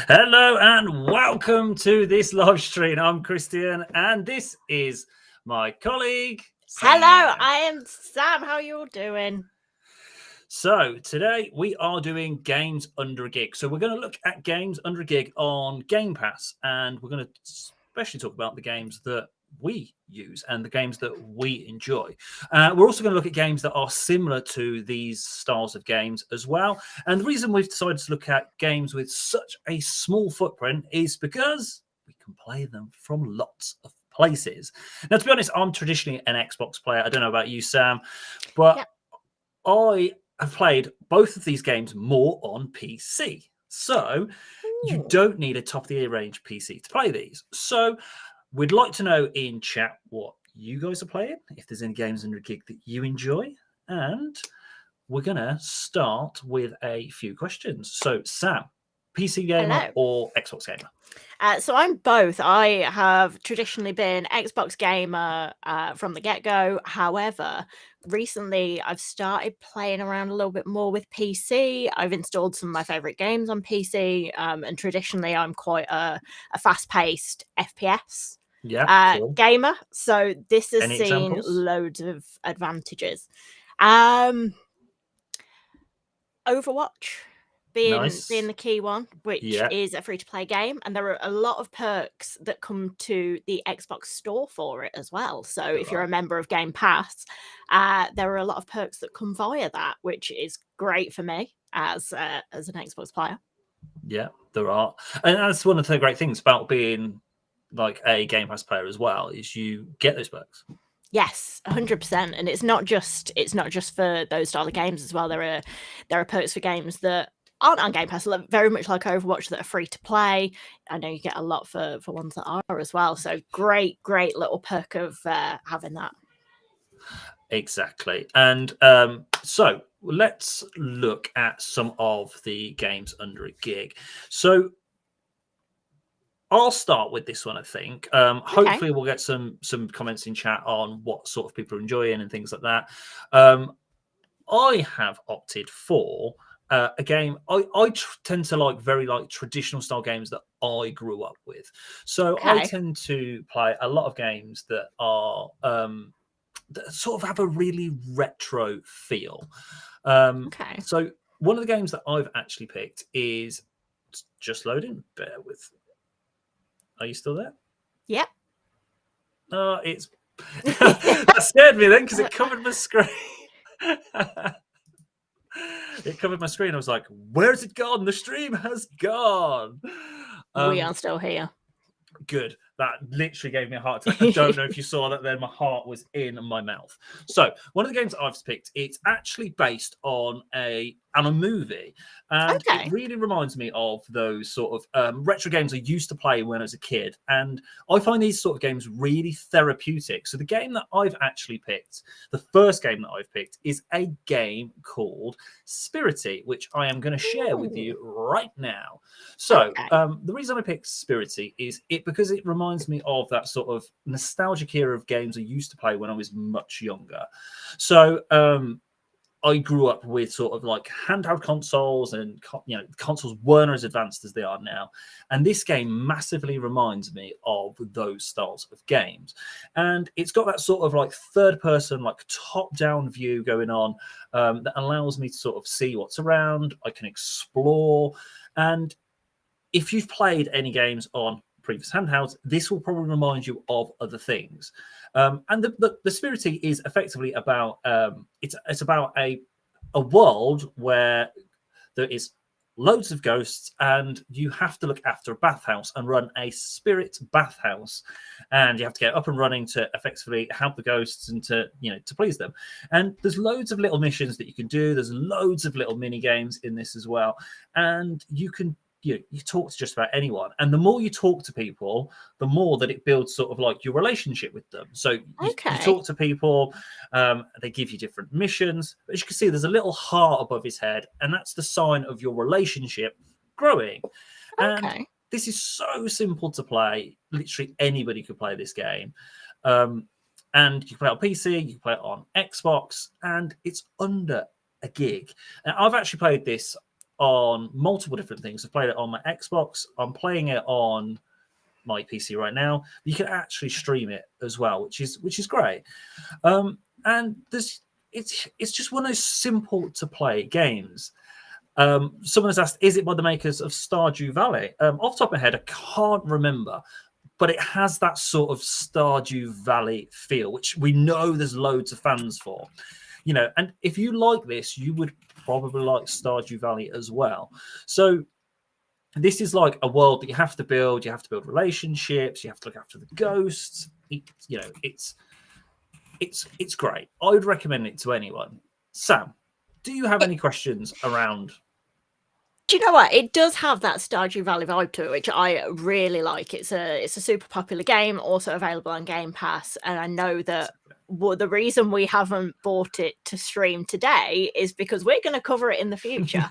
Hello and welcome to this live stream. I'm Christian and this is my colleague, Sam. Hello, I am Sam. How are you all doing? So today we are doing games under a gig. So we're going to look at games under a gig on Game Pass, and we're going to especially talk about the games that we use and the games that we enjoy. We're also going to look at games that are similar to these styles of games as well. And the reason we've decided to look at games with such a small footprint is because we can play them from lots of places. Now, to be honest, I'm traditionally an Xbox player. I don't know about you, Sam, but I have played both of these games more on PC. So you don't need a top of the range PC to play these. So we'd like to know in chat what you guys are playing, if there's any games under a gig that you enjoy, and we're going to start with a few questions. So, Sam, PC gamer or Xbox gamer? So I'm both. I have traditionally been Xbox gamer from the get-go. However, recently I've started playing around a little bit more with PC. I've installed some of my favorite games on PC, and traditionally I'm quite a fast-paced FPS gamer. So this has seen loads of advantages. Overwatch being the key one, which is a free-to-play game, and there are a lot of perks that come to the Xbox store for it as well. So if you're a member of Game Pass, there are a lot of perks that come via that, which is great for me as an Xbox player. Yeah, there are, and that's one of the great things about being like a Game Pass player as well, is you get those perks. Yes, 100%, and it's not just for those style of games as well. There are perks for games that aren't on Game Pass, very much like Overwatch, that are free to play. I know you get a lot for ones that are as well. So great little perk of having that. Exactly. And so let's look at some of the games under a gig. So I'll start with this one, I think. Hopefully we'll get some comments in chat on what sort of people are enjoying and things like that. I have opted for a game. I tend to like very traditional style games that I grew up with. So I tend to play a lot of games that are that sort of have a really retro feel. So one of the games that I've actually picked is just loading. Bear with. Are you still there? Yep. It's that scared me then because it covered my screen. It covered my screen. I was like, "Where's it gone? The stream has gone." We are still here. Good. That literally gave me a heart attack. I don't know if you saw that then. My heart was in my mouth. So one of the games I've picked, it's actually based on a movie. And it really reminds me of those sort of retro games I used to play when I was a kid. And I find these sort of games really therapeutic. So the game that I've actually picked, the first game that I've picked, is a game called Spirity, which I am going to share with you right now. So the reason I picked Spirity is because it reminds me of that sort of nostalgic era of games I used to play when I was much younger. So I grew up with sort of like handheld consoles, and consoles weren't as advanced as they are now. And this game massively reminds me of those styles of games. And it's got that sort of like third person, like top down view going on that allows me to sort of see what's around. I can explore. And if you've played any games on previous handhelds, this will probably remind you of other things. And the Spirity is effectively about it's about a world where there is loads of ghosts, and you have to look after a bathhouse and run a spirit bathhouse, and you have to get up and running to effectively help the ghosts and to please them. And there's loads of little missions that you can do. There's loads of little mini games in this as well, and you can you talk to just about anyone, and the more you talk to people, the more that it builds sort of like your relationship with them. So you talk to people, they give you different missions, but as you can see, there's a little heart above his head, and that's the sign of your relationship growing. And this is so simple to play. Literally anybody could play this game, and you can play it on PC, you can play it on Xbox, and it's under a gig. And I've actually played this on multiple different things. I've played it on my Xbox. I'm playing it on my PC right now. You can actually stream it as well, which is great. And it's just one of those simple to play games. Someone has asked, is it by the makers of Stardew Valley? Off the top of my head, I can't remember, but it has that sort of Stardew Valley feel, which we know there's loads of fans for. And if you like this, you would probably like Stardew Valley as well. So this is like a world that you have to build. You have to build relationships. You have to look after the ghosts. It's great. I would recommend it to anyone. Sam, do you have any questions around? Do you know what? It does have that Stardew Valley vibe to it, which I really like. It's a super popular game, also available on Game Pass, and I know that the reason we haven't bought it to stream today is because we're going to cover it in the future.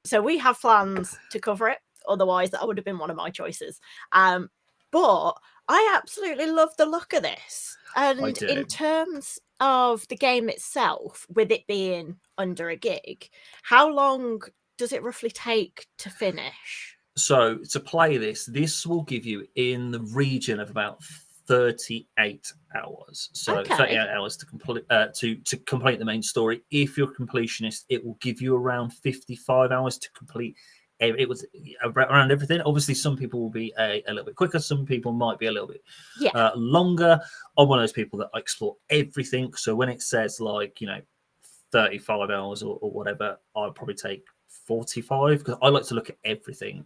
So we have plans to cover it. Otherwise, that would have been one of my choices. But I absolutely love the look of this. And in terms of the game itself, with it being under a gig, how long does it roughly take to finish? So to play this will give you in the region of about 38 hours. So 38 hours to complete to complete the main story. If you're a completionist, it will give you around 55 hours to complete. It was around everything. Obviously, some people will be a little bit quicker. Some people might be a little bit longer. I'm one of those people that I explore everything. So when it says 35 hours or whatever, I'll probably take 45 because I like to look at everything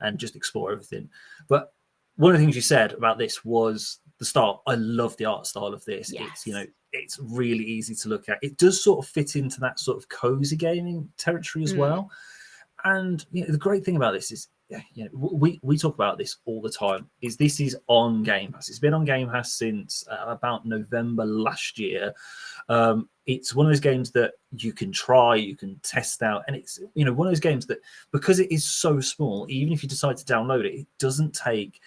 and just explore everything. But one of the things you said about this was the style. I love the art style of this. Yes. It's really easy to look at. It does sort of fit into that sort of cozy gaming territory as well. And the great thing about this is, we talk about this all the time. This is on Game Pass. It's been on Game Pass since about November last year. It's one of those games that you can try, you can test out, and it's one of those games that, because it is so small, even if you decide to download it, it doesn't take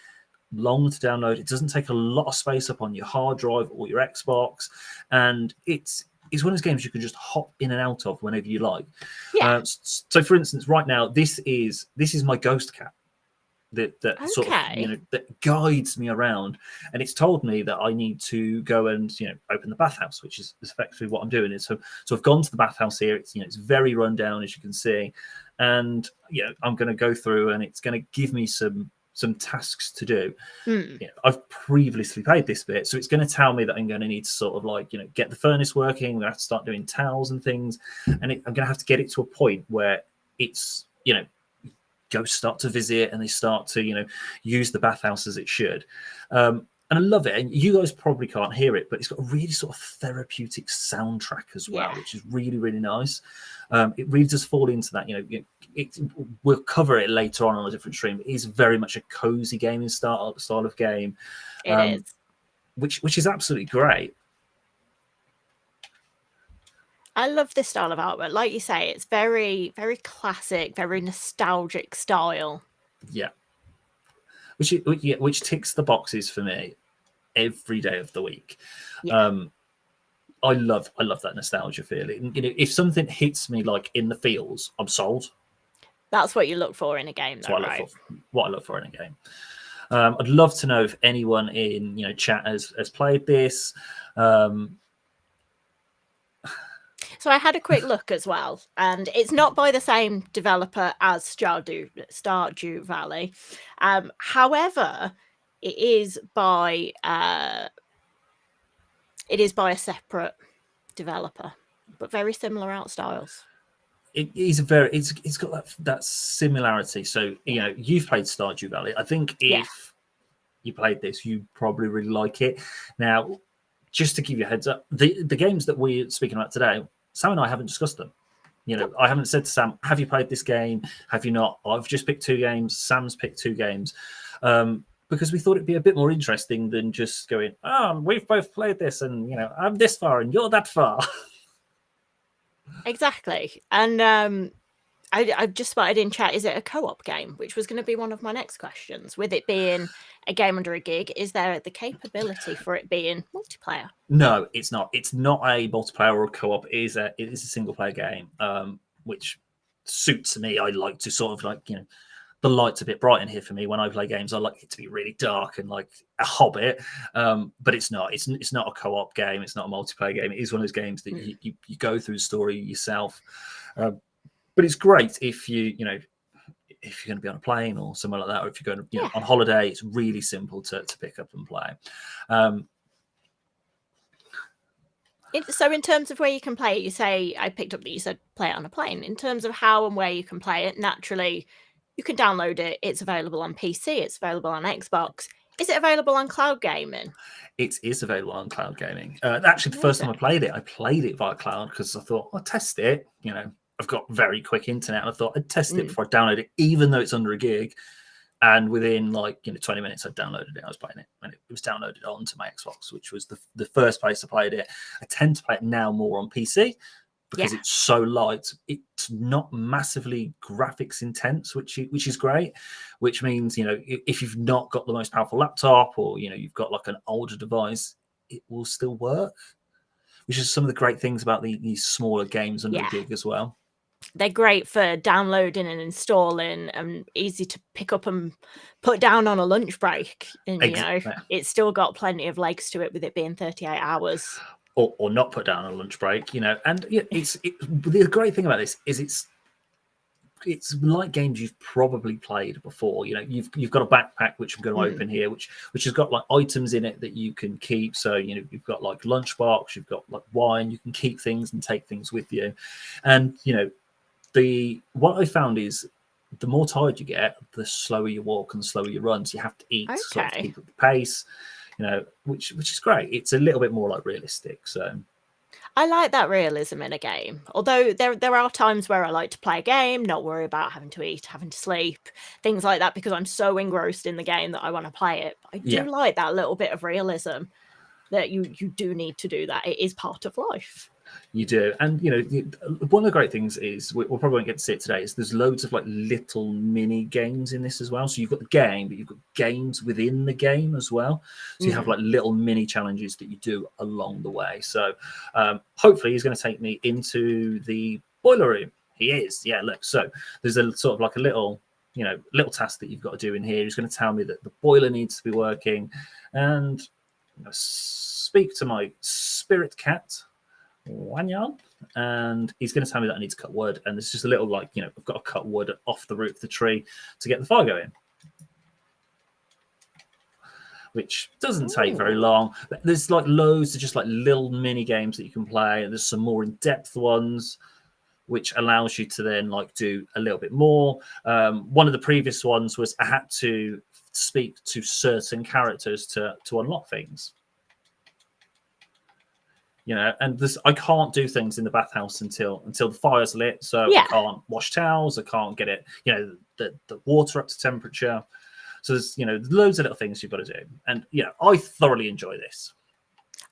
long to download. It doesn't take a lot of space up on your hard drive or your Xbox, and it's one of those games you can just hop in and out of whenever you like. Yeah. So, for instance, right now, this is my ghost cat that sort of that guides me around, and it's told me that I need to go and open the bathhouse, which is effectively what I'm doing. So I've gone to the bathhouse here. It's it's very run down, as you can see, and I'm going to go through, and it's going to give me some tasks to do. I've previously played this bit, so it's going to tell me that I'm going to need to sort of get the furnace working. We're going to have to start doing towels and things, and I'm going to have to get it to a point where it's ghosts start to visit and they start to use the bathhouse as it should. And I love it, and you guys probably can't hear it, but it's got a really sort of therapeutic soundtrack as well, which is really, really nice. It really does fall into that. We'll cover it later on a different stream. It is very much a cozy gaming style of game. It is, which is absolutely great. I love this style of artwork. Like you say, it's very, very classic, very nostalgic style. Yeah. Which ticks the boxes for me every day of the week. Yeah. I love that nostalgia feeling. If something hits me in the feels, I'm sold. That's what you look for in a game, though, right? What I look for in a game. I'd love to know if anyone in chat has played this. So I had a quick look as well, and it's not by the same developer as Stardew Valley. However, it is by a separate developer, but very similar art styles. It's got that similarity. So you've played Stardew Valley. I think if you played this, you probably really like it. Now, just to give you a heads up, the games that we're speaking about today, Sam and I haven't discussed them. I haven't said to Sam, have you played this game? Have you not? I've just picked 2 games. Sam's picked 2 games. Because we thought it'd be a bit more interesting than just going, we've both played this, and I'm this far and you're that far. Exactly. And I just spotted in chat, is it a co-op game? Which was going to be one of my next questions. With it being a game under a gig, is there the capability for it being multiplayer? No, it's not. It's not a multiplayer or a co-op. It is a single player game, which suits me. I like to sort of like, the light's a bit bright in here for me when I play games. I like it to be really dark and like a Hobbit, but it's not. It's not a co-op game. It's not a multiplayer game. It is one of those games that you go through the story yourself. But it's great if if you're going to be on a plane or somewhere like that, or if you're going on holiday. It's really simple to pick up and play. So in terms of where you can play it, you say, I picked up that you said play it on a plane. In terms of how and where you can play it, naturally, you can download it. It's available on PC. It's available on Xbox. Is it available on cloud gaming? It is available on cloud gaming. Actually, the first time I played it via cloud because I thought I'll test it. I've got very quick internet, and I thought I'd test it before I download it, even though it's under a gig. And within 20 minutes, I downloaded it. I was playing it, and it was downloaded onto my Xbox, which was the first place I played it. I tend to play it now more on PC because it's so light. It's not massively graphics intense, which is great. Which means if you've not got the most powerful laptop, or you've got like an older device, it will still work. Which is some of the great things about these smaller games under a gig as well. They're great for downloading and installing, and easy to pick up and put down on a lunch break. And it's still got plenty of legs to it, with it being 38 hours. Or not put down on a lunch break, And the great thing about this is it's like games you've probably played before. You've got a backpack which I'm going to open here, which has got like items in it that you can keep. So you've got like lunchbox, you've got like wine, you can keep things and take things with you. And what I found is the more tired you get, the slower you walk and the slower you run. So you have to eat to sort of keep up the pace, which is great. It's a little bit more like realistic. So I like that realism in a game. Although there are times where I like to play a game, not worry about having to eat, having to sleep, things like that, because I'm so engrossed in the game that I want to play it. But I do like that little bit of realism, that you do need to do that. It is part of life. You do. And one of the great things is, we'll probably won't get to see it today, is there's loads of like little mini games in this as well. So you've got the game, but you've got games within the game as well. So you have like little mini challenges that you do along the way. So hopefully he's going to take me into the boiler room. He is. Yeah, look. So there's a sort of like a little task that you've got to do in here. He's going to tell me that the boiler needs to be working, and speak to my spirit cat, Wanyan, and he's going to tell me that I need to cut wood. And there's just a little I've got to cut wood off the root of the tree to get the fire going, which doesn't take very long. But there's like loads of just like little mini games that you can play, and there's some more in-depth ones which allows you to then like do a little bit more. One of the previous ones was I had to speak to certain characters to unlock things. And I can't do things in the bathhouse until the fire's lit. So I can't wash towels. I can't get it, the water up to temperature. So there's, loads of little things you've got to do. And I thoroughly enjoy this.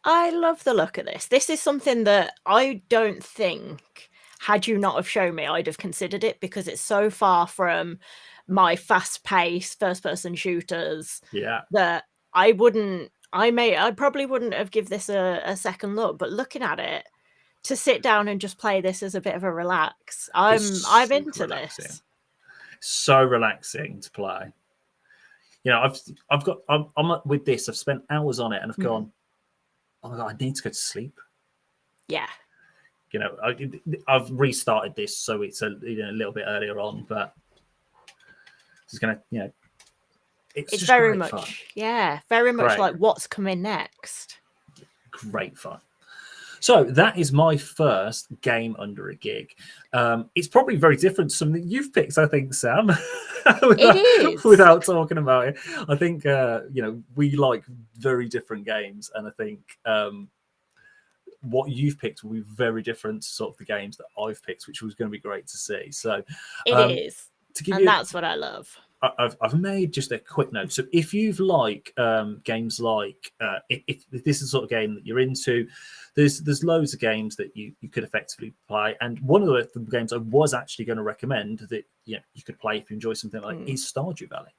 I love the look of this. This is something that I don't think, had you not have shown me, I'd have considered it, because it's so far from my fast-paced first-person shooters that I probably wouldn't have give this a second look. But looking at it, to sit down and just play this as a bit of a relax, I'm into this. So relaxing to play. I'm with this. I've spent hours on it, and I've gone, oh my God, I need to go to sleep. Yeah. I've restarted this, so it's a little bit earlier on, but it's gonna, it's very much fun. Very much like what's coming next. Great fun. So that is my first game under a gig. It's probably very different to something you've picked, I think, Sam. It is. Without talking about it, I think we like very different games, and I think what you've picked will be very different to sort of the games that I've picked, which was going to be great to see. So it is, and that's what I love. I've made just a quick note. So if you've games like if this is the sort of game that you're into, there's loads of games that you could effectively play. And one of the games I was actually going to recommend that you could play if you enjoy something like is Stardew Valley.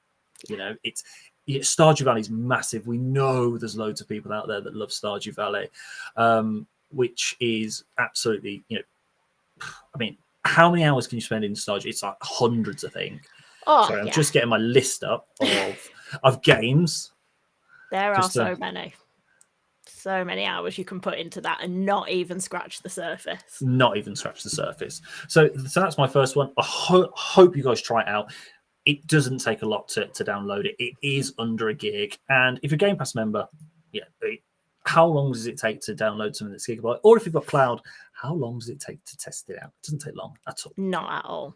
Stardew Valley is massive. We know there's loads of people out there that love Stardew Valley, which is absolutely how many hours can you spend in Stardew? It's like hundreds, I think. Oh, Sorry, I'm yeah. just getting my list up of games. There are Just so many hours you can put into that and not even scratch the surface. Not even scratch the surface. So that's my first one. I hope you guys try it out. It doesn't take a lot to download it. It is under a gig. And if you're a Game Pass member, yeah, how long does it take to download something that's gigabyte? Or if you've got cloud, how long does it take to test it out? It doesn't take long at all. Not at all.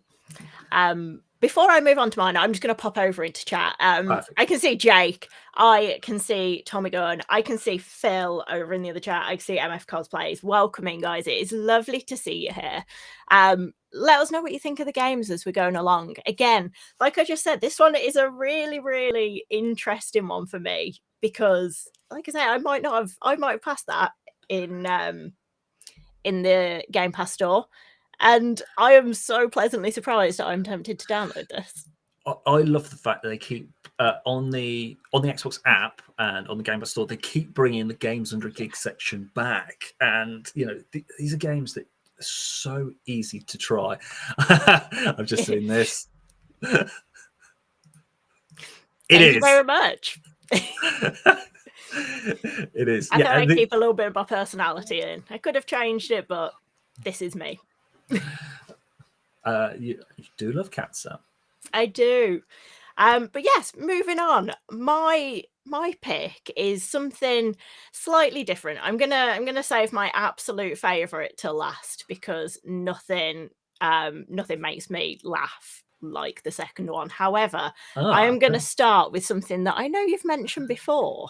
Before I move on to mine, I'm just going to pop over into chat. I can see Jake. I can see Tommy Gunn. I can see Phil over in the other chat. I can see MF Cosplays. Welcoming, guys. It is lovely to see you here. Let us know what you think of the games as we're going along. Again, like I just said, this one is a really, really interesting one for me because, like I say, I might have passed that in the Game Pass store. And I am so pleasantly surprised that I'm tempted to download this. I love the fact that they keep on the Xbox app and on the Game Pass store, they keep bringing the games under a gig section back. And, these are games that are so easy to try. I've just seen this. Thank you very much. It is. I thought I'd keep a little bit of my personality in. I could have changed it, but this is me. You do love cats, Sam. I do. But yes, moving on. My pick is something slightly different. I'm gonna save my absolute favorite till last because nothing makes me laugh like the second one. However, I am going to start with something that I know you've mentioned before,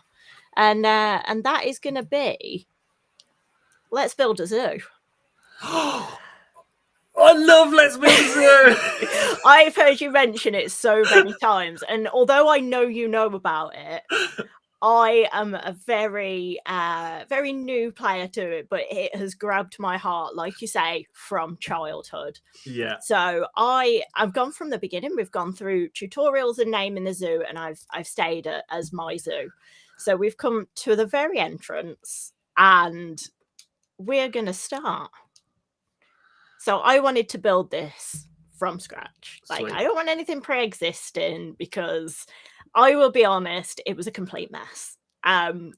and that is going to be Let's Build a Zoo. I love Let's Build a Zoo. I've heard you mention it so many times, and although I know you know about it, I am a very, very new player to it, but it has grabbed my heart, like you say, from childhood. Yeah. So I've gone from the beginning. We've gone through tutorials and naming the zoo, and I've stayed as my zoo. So we've come to the very entrance, and we're going to start. So I wanted to build this from scratch. Like, I don't want anything pre-existing because I will be honest, it was a complete mess. I've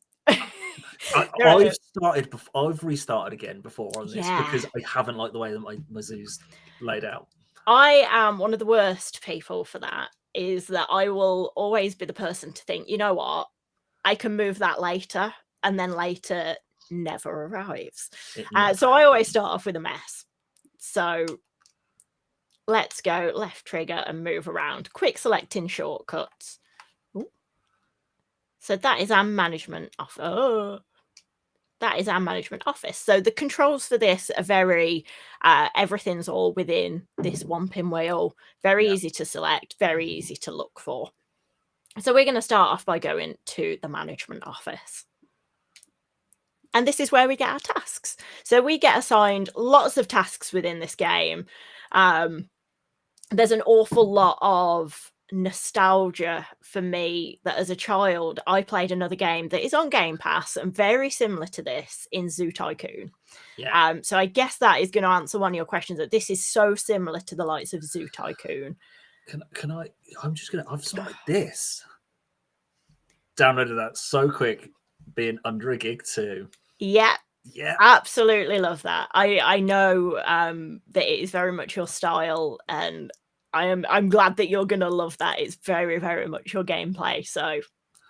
restarted again before on this because I haven't liked the way that my zoo's laid out. I am one of the worst people for that, is that I will always be the person to think, you know what, I can move that later, and then later never arrives. So I always start off with a mess. So let's go left trigger and move around. Quick selecting shortcuts. Ooh. So that is our management office. That is our management office. So the controls for this are very, everything's all within this one pinwheel. Very easy to select, very easy to look for. So we're going to start off by going to the management office. And this is where we get our tasks. So we get assigned lots of tasks within this game. There's an awful lot of nostalgia for me that as a child, I played another game that is on Game Pass and very similar to this in Zoo Tycoon. Yeah. So I guess that is going to answer one of your questions, that this is so similar to the likes of Zoo Tycoon. I've started this. Downloaded that so quick, being under a gig too. Yeah. Yeah. Absolutely love that. I know that it is very much your style, and I'm glad that you're gonna love that. It's very, very much your gameplay. So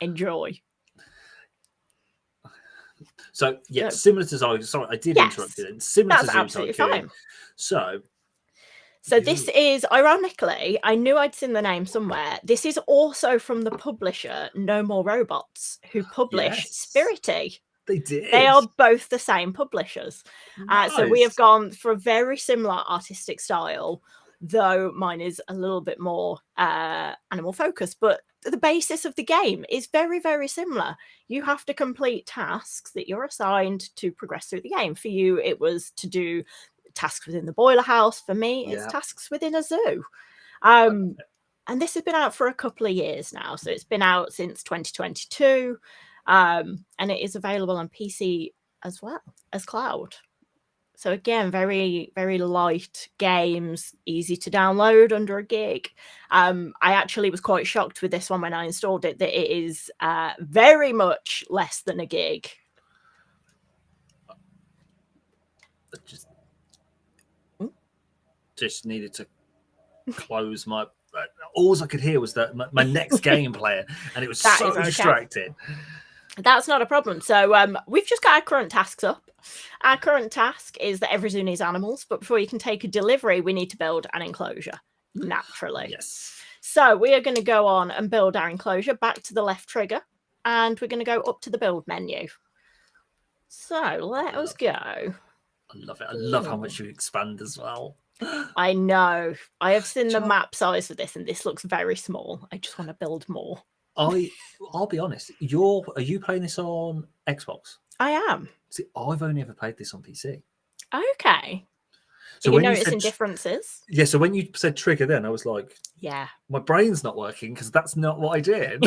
enjoy. So yeah, similar to Zoo. Sorry, I did interrupt you then. Similar to Zoo absolutely fine. So this is, ironically, I knew I'd seen the name somewhere. This is also from the publisher No More Robots, who publish Spirity. They did. They are both the same publishers. Nice. So we have gone for a very similar artistic style, though mine is a little bit more animal focused. But the basis of the game is very, very similar. You have to complete tasks that you're assigned to progress through the game. For you, it was to do tasks within the boiler house. For me, it's tasks within a zoo. And this has been out for a couple of years now. So it's been out since 2022. And it is available on PC as well as cloud. So again, very, very light games, easy to download, under a gig. I actually was quite shocked with this one when I installed it, that it is very much less than a gig. Just needed to close my... all I could hear was that my next game player, and it was so distracting. That's not a problem. So we've just got our current tasks up. Our current task is that every zoo needs animals, but before you can take a delivery, we need to build an enclosure, naturally. Yes. So we are going to go on and build our enclosure, back to the left trigger, and we're going to go up to the build menu. So let us go. I love it. I love how much you expand as well. I know. I have seen the map size for this, and this looks very small. I just want to build more. I'll be honest. Are you playing this on Xbox? I am. See, I've only ever played this on PC. Okay. So are you noticing differences? Yeah. So when you said trigger, then I was like, yeah, my brain's not working because that's not what I did.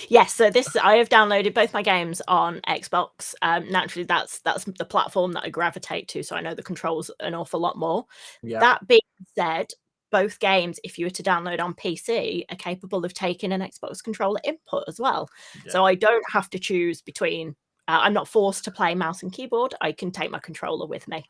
Yes, so I have downloaded both my games on Xbox. Naturally, that's the platform that I gravitate to, so I know the controls an awful lot more. Yeah. That being said, both games, if you were to download on PC, are capable of taking an Xbox controller input as well. Yeah. So I don't have to choose between. I'm not forced to play mouse and keyboard. I can take my controller with me.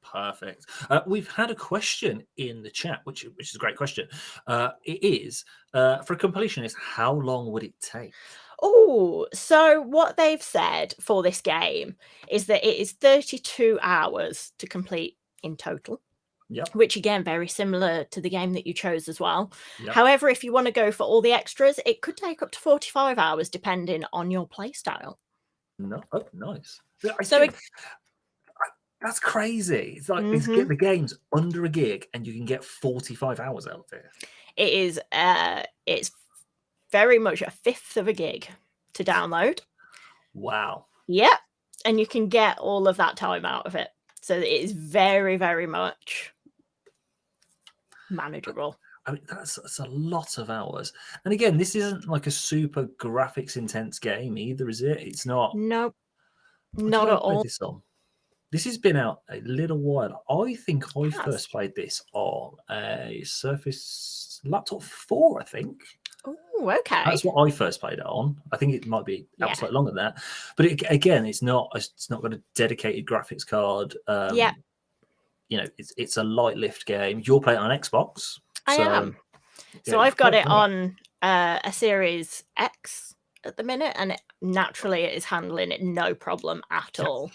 Perfect. We've had a question in the chat, which is a great question. It is for a completionist, how long would it take? Oh, so what they've said for this game is that it is 32 hours to complete in total. Yep. Which again, very similar to the game that you chose as well. Yep. However, if you want to go for all the extras, it could take up to 45 hours depending on your play style. No, oh, nice. That's crazy. It's like the game's under a gig and you can get 45 hours out of it. It is it's very much a fifth of a gig to download. Wow. Yep. And you can get all of that time out of it. So it is very, very much manageable. I mean, that's a lot of hours. And again, this isn't like a super graphics intense game either, is it? It's not. Nope. Not at all. This has been out a little while. I think I first played this on a Surface Laptop 4, I think. Oh, okay. That's what I first played it on. I think it might be slightly longer than that. But again, it's not got a dedicated graphics card. Yeah. You know, it's a light lift game. You're playing on Xbox. I am. So I've got it on a Series X at the minute, and naturally it is handling it no problem at all.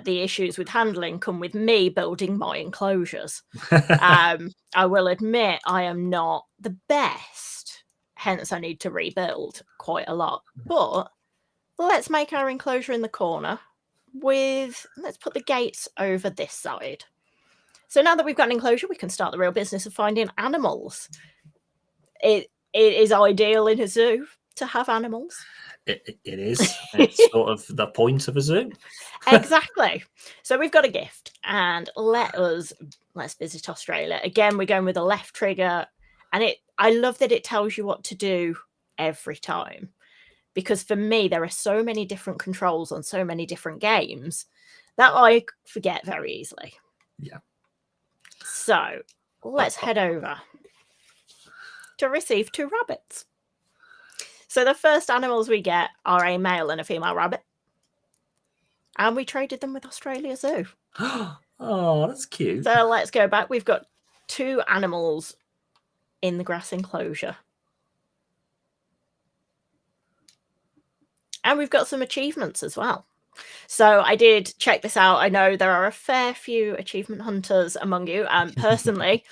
The issues with handling come with me building my enclosures. I will admit I am not the best, hence I need to rebuild quite a lot. But let's make our enclosure in the corner let's put the gates over this side. So now that we've got an enclosure, we can start the real business of finding animals. It is ideal in a zoo to have animals. It is. It's sort of the point of a zoo. Exactly. So we've got a gift, and let's visit Australia. Again, we're going with a left trigger, and I love that it tells you what to do every time. Because for me, there are so many different controls on so many different games that I forget very easily. Yeah. So let's head over to receive 2 rabbits. So the first animals we get are a male and a female rabbit. And we traded them with Australia Zoo. Oh, that's cute. So let's go back. We've got 2 animals in the grass enclosure. And we've got some achievements as well. So I did check this out. I know there are a fair few achievement hunters among you. Personally,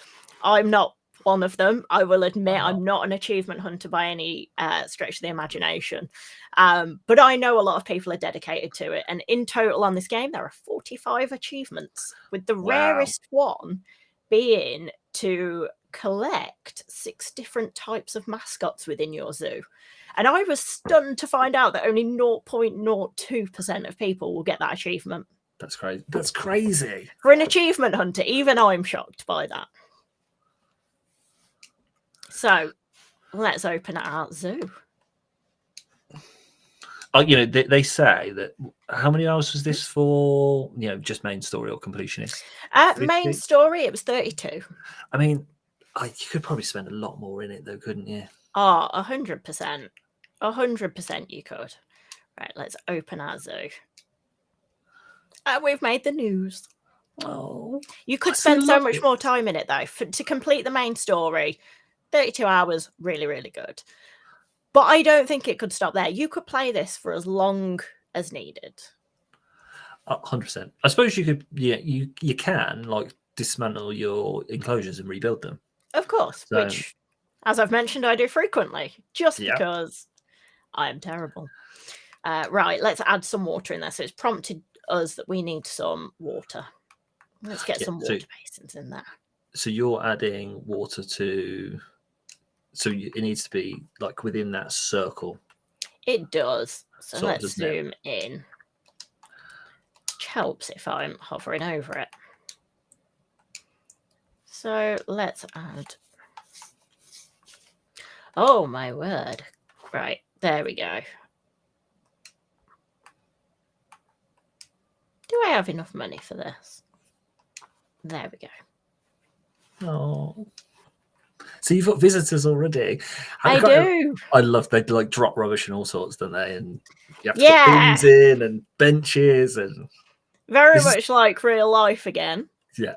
I'm not one of them. I will admit I'm not an achievement hunter by any stretch of the imagination. But I know a lot of people are dedicated to it. And in total on this game, there are 45 achievements, with the rarest one being to collect 6 different types of mascots within your zoo. And I was stunned to find out that only 0.02% of people will get that achievement. That's crazy. That's crazy. For an achievement hunter, even I'm shocked by that. So let's open our zoo. they say that. How many hours was this for? Just main story or completionist? Main 50? story, it was 32. I mean, you could probably spend a lot more in it, though, couldn't you? Oh, 100%. 100% you could. Right, let's open our zoo. We've made the news. Oh, you could spend so much more time in it, though. To complete the main story, 32 hours, really, really good. But I don't think it could stop there. You could play this for as long as needed. 100%. I suppose you could, you can, like, dismantle your enclosures and rebuild them. Of course, which, as I've mentioned, I do frequently, just because I am terrible. Right, let's add some water in there. So it's prompted us that we need some water. Let's get some water basins in there. So you're adding water to... So it needs to be, like, within that circle. It does. So let's zoom in. Which helps if I'm hovering over it. So let's add... Oh, my word. Right, there we go. Do I have enough money for this? There we go. Oh. So you've got visitors already. I do. I love they like drop rubbish and all sorts, don't they? And you have to put bins in and benches and very much like real life again. Yeah.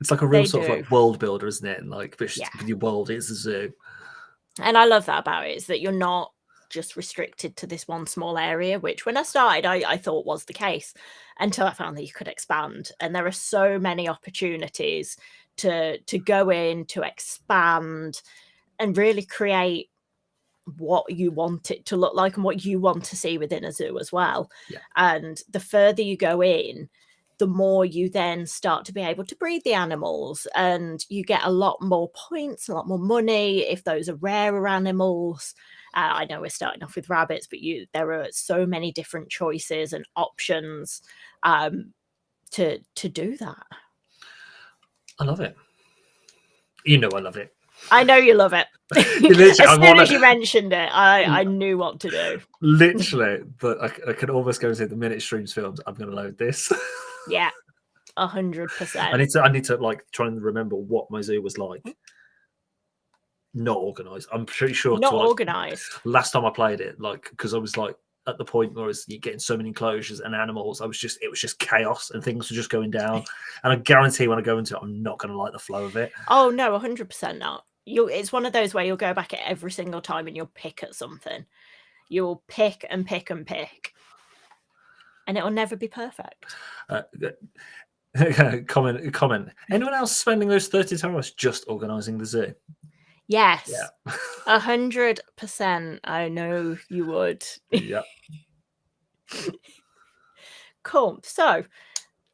It's like a real sort of like world builder, isn't it? And like your world is a zoo. And I love that about it, is that you're not just restricted to this one small area, which when I started, I thought was the case, until I found that you could expand. And there are so many opportunities to go in, to expand, and really create what you want it to look like and what you want to see within a zoo as well. Yeah. And the further you go in, the more you then start to be able to breed the animals, and you get a lot more points, a lot more money if those are rarer animals. I know we're starting off with rabbits, but there are so many different choices and options to do that. I love it. I love it. I know you love it. As soon as you mentioned it, I knew what to do. Literally, but I could almost go and say the minute streams films, I'm going to load this. Yeah, 100%. I need to like try and remember what my zoo was like. Not organized. I'm pretty sure. Not organized. Last time I played it, like, because I was like at the point where you're getting so many enclosures and animals, it was just chaos and things were just going down. And I guarantee when I go into it, I'm not going to like the flow of it. Oh no, 100% not. It's one of those where you'll go back at every single time and you'll pick at something. You'll pick and pick and pick, and it will never be perfect. Comment. Anyone else spending those 30 hours just organising the zoo? Yes. 100%. I know you would. Yeah. Cool. So,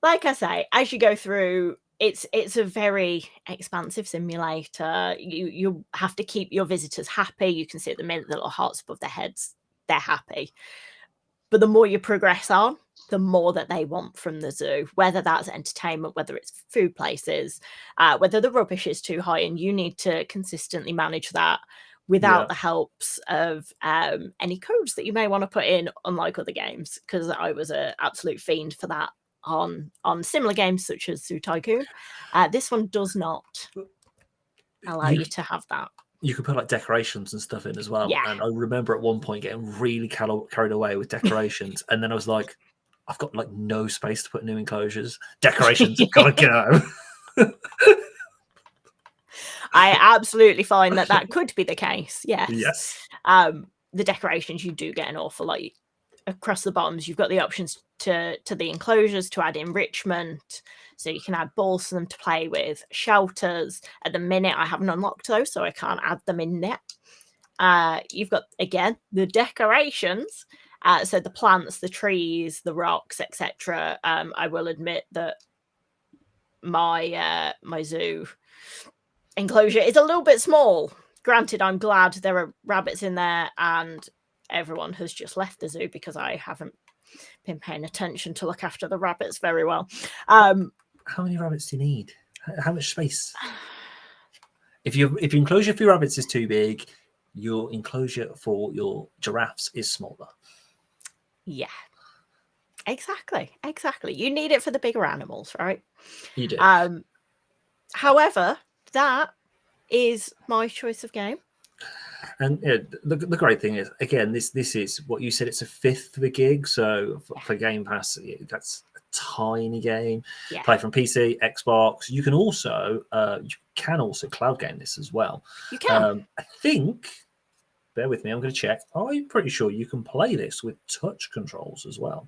like I say, as you go through, it's a very expansive simulator. You have to keep your visitors happy. You can see at the minute the little hearts above their heads, they're happy. But the more you progress on, the more that they want from the zoo, whether that's entertainment, whether it's food places, whether the rubbish is too high, and you need to consistently manage that without the helps of any codes that you may want to put in, unlike other games, because I was an absolute fiend for that on similar games such as Zoo Tycoon. This one does not allow you to have that. You could put like decorations and stuff in as well. Yeah. And I remember at one point getting really carried away with decorations. And then I was like, I've got like no space to put new enclosures. Decorations gotta go. I absolutely find that could be the case. Yes. Yes. The decorations, you do get an awful lot across the bottoms. You've got the options to the enclosures to add enrichment, so you can add balls for them to play with. Shelters, at the minute I haven't unlocked those, so I can't add them in yet. You've got again the decorations, so the plants, the trees, the rocks, etc. I will admit that my zoo enclosure is a little bit small. Granted, I'm glad there are rabbits in there, and everyone has just left the zoo because I haven't been paying attention to look after the rabbits very well. How many rabbits do you need? How much space? If your enclosure for your rabbits is too big, your enclosure for your giraffes is smaller. Yeah, exactly. You need it for the bigger animals, right? You do. However, that is my choice of game. And yeah, the great thing is, again, this is what you said. It's a fifth of a gig, so for Game Pass, that's a tiny game. Yeah. Play from PC, Xbox. You can also cloud game this as well. You can. I think. Bear with me. I'm going to check. I'm pretty sure you can play this with touch controls as well,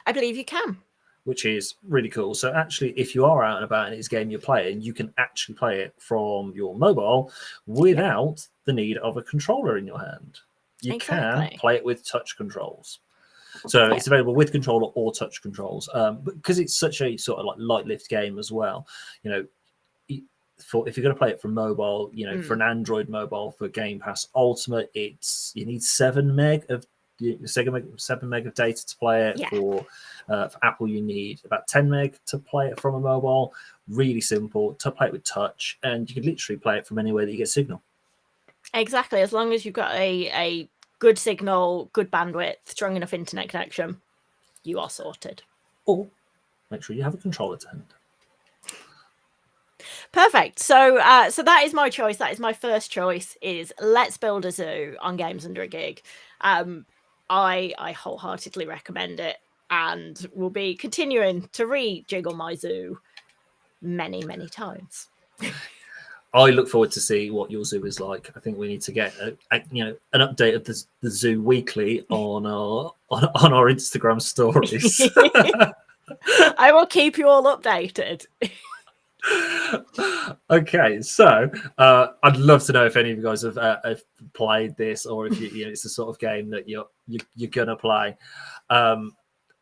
I believe you can. which is really cool. So actually, if you are out and about and it's a game you're playing, you can actually play it from your mobile without the need of a controller in your hand. You can play it with touch controls. So it's available with controller or touch controls. Because it's such a sort of like light lift game as well. You know, if you're going to play it from mobile, you know, for an Android mobile for Game Pass Ultimate, you need 7 meg of data to play it. For Apple, you need about 10 meg to play it from a mobile. Really simple to play it with touch, and you can literally play it from anywhere that you get signal. Exactly, as long as you've got a good signal, good bandwidth, strong enough internet connection, you are sorted. Or make sure you have a controller to hand. Perfect. So that is my choice. That is my first choice. Is Let's Build a Zoo on Games Under a Gig. I wholeheartedly recommend it, and will be continuing to rejiggle my zoo many times. I look forward to see what your zoo is like. I think we need to get an update of the zoo weekly on our Instagram stories. I will keep you all updated. Okay, so I'd love to know if any of you guys have played this, or if it's the sort of game that you're gonna play.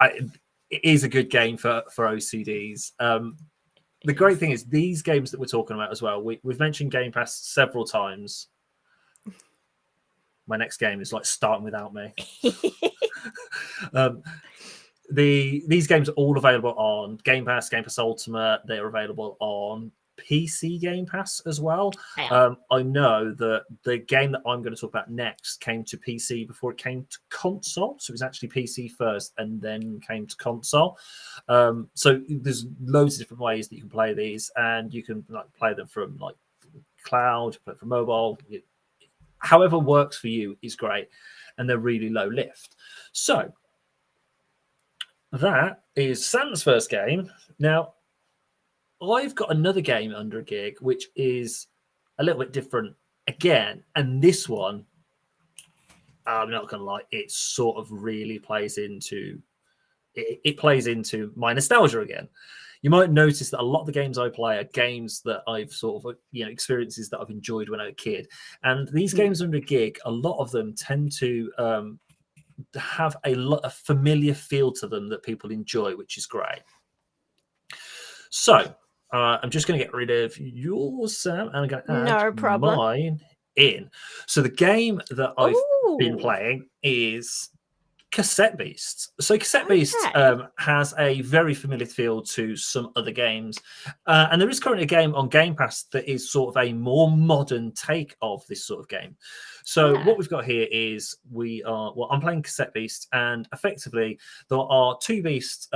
It is a good game for OCDs. The great thing is these games that we're talking about as well. We've mentioned Game Pass several times. My next game is like starting without me. These games are all available on Game Pass, Game Pass Ultimate. They are available on PC Game Pass as well. I know that the game that I'm going to talk about next came to PC before it came to console. So it was actually PC first and then came to console. So there's loads of different ways that you can play these, and you can play them from like cloud, play from mobile. However works for you is great, and they're really low lift. So that is Sam's first game. Now, I've got another game under a gig, which is a little bit different again. And this one, I'm not going to lie, it sort of really plays into my nostalgia again. You might notice that a lot of the games I play are games that I've sort of, experiences that I've enjoyed when I was a kid. And these games under a gig, a lot of them tend to have a familiar feel to them that people enjoy, which is great. So I'm just going to get rid of yours, Sam, and I'm going to add mine in. So the game that I've been playing is Cassette Beasts. So Cassette Beasts has a very familiar feel to some other games. And there is currently a game on Game Pass that is sort of a more modern take of this sort of game. So what we've got here is I'm playing Cassette Beasts, and effectively there are 2 beasts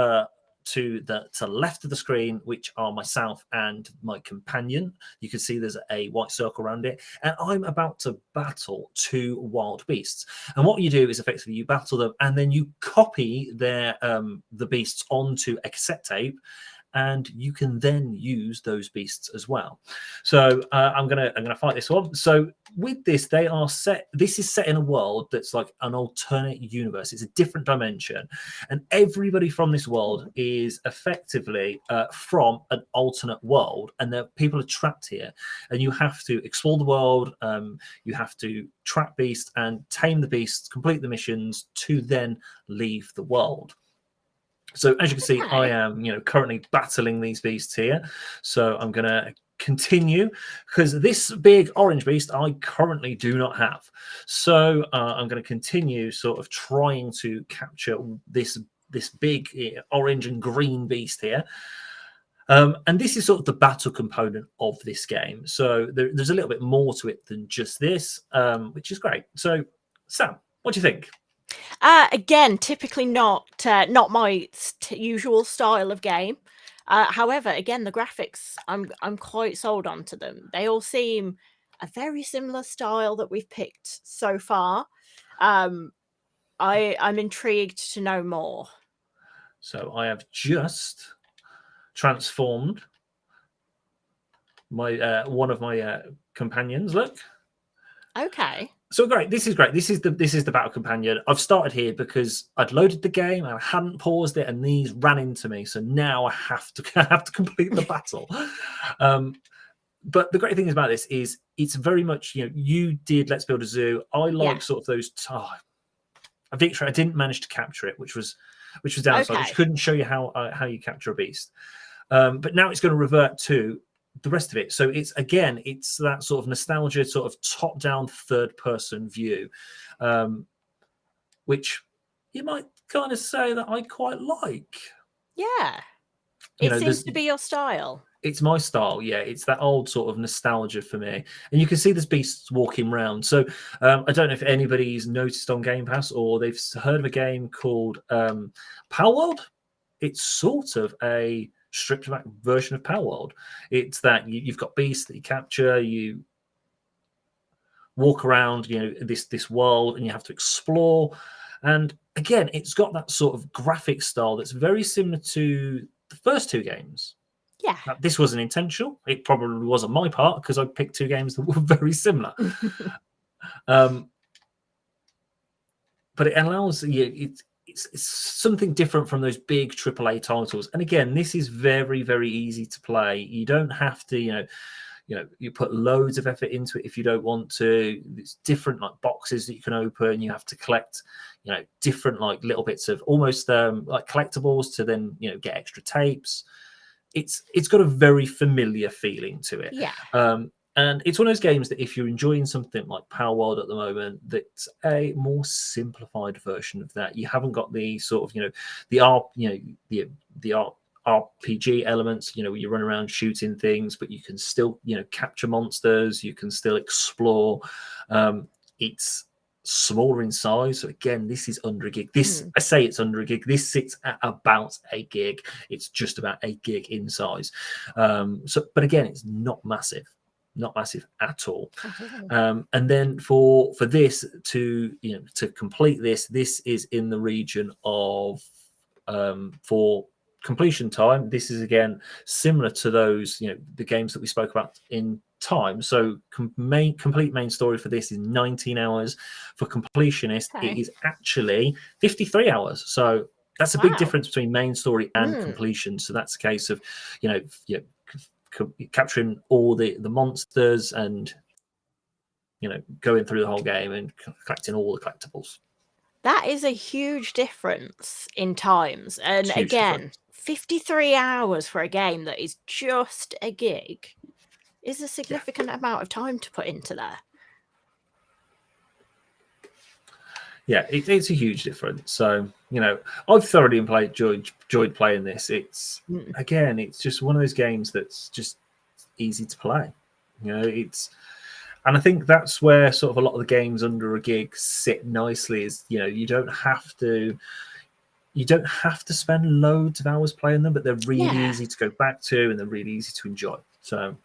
to the left of the screen, which are myself and my companion. You can see there's a white circle around it, and I'm about to battle 2 wild beasts. And what you do is effectively you battle them, and then you copy their the beasts onto a cassette tape, and you can then use those beasts as well. So I'm gonna fight this one. So with this, this is set in a world that's like an alternate universe. It's a different dimension, and everybody from this world is effectively from an alternate world, and people are trapped here, and you have to explore the world. You have to trap beasts and tame the beasts, complete the missions to then leave the world. So as you can see, I am, currently battling these beasts here. So I'm going to continue, because this big orange beast I currently do not have. So I'm going to continue sort of trying to capture this big orange and green beast here. And this is sort of the battle component of this game. So there's a little bit more to it than just this, which is great. So Sam, what do you think? Again, typically not my usual style of game. However, again, the graphics, I'm quite sold onto them. They all seem a very similar style that we've picked so far. I'm intrigued to know more. So I have just transformed my one of my companions. Look. Okay. So great. This is great. This is the battle companion. I've started here because I'd loaded the game and I hadn't paused it, and these ran into me. So now I have to have to complete the battle. But the great thing about this is it's very much, you did Let's Build a Zoo. I like sort of those. A victory. I didn't manage to capture it, which was downside. Okay. Which couldn't show you how you capture a beast. But now it's going to revert to the rest of it. So it's that sort of nostalgia, sort of top-down third-person view, which you might kind of say that I quite like. Yeah, it seems to be your style. It's my style, yeah. It's that old sort of nostalgia for me. And you can see there's beasts walking around. So I don't know if anybody's noticed on Game Pass or they've heard of a game called Palworld. It's sort of a stripped back version of Palworld. It's that you've got beasts that you capture, you walk around, this world, and you have to explore. And again, it's got that sort of graphic style that's very similar to the first two games. Yeah. Now, this wasn't intentional. It probably was on my part because I picked two games that were very similar. But it allows it's something different from those big AAA titles. And again, this is very, very easy to play. You don't have to, you put loads of effort into it if you don't want to. It's different like boxes that you can open. You have to collect, different like little bits of almost like collectibles to then, get extra tapes. It's got a very familiar feeling to it. Yeah. And it's one of those games that if you're enjoying something like Palworld at the moment, that's a more simplified version of that. You haven't got the sort of, the RPG elements, you run around shooting things, but you can still, capture monsters, you can still explore. It's smaller in size. So again, this is under a gig. I say it's under a gig. This sits at about a gig. It's just about a gig in size. But again, it's not massive at all. And then for this to complete this is in the region of for completion time. This is again similar to those the games that we spoke about in time. So complete main story for this is 19 hours. For completionist, it is actually 53 hours. So that's a big difference between main story and completion. So that's a case of capturing all the monsters and going through the whole game and collecting all the collectibles. That is a huge difference in times. And again, 53 hours for a game that is just a gig is a significant amount of time to put into there. Yeah, it's a huge difference. So, I've thoroughly enjoyed playing this. It's again, it's just one of those games that's just easy to play. And I think that's where sort of a lot of the games under a gig sit nicely. Is you don't have to spend loads of hours playing them, but they're really easy to go back to and they're really easy to enjoy. So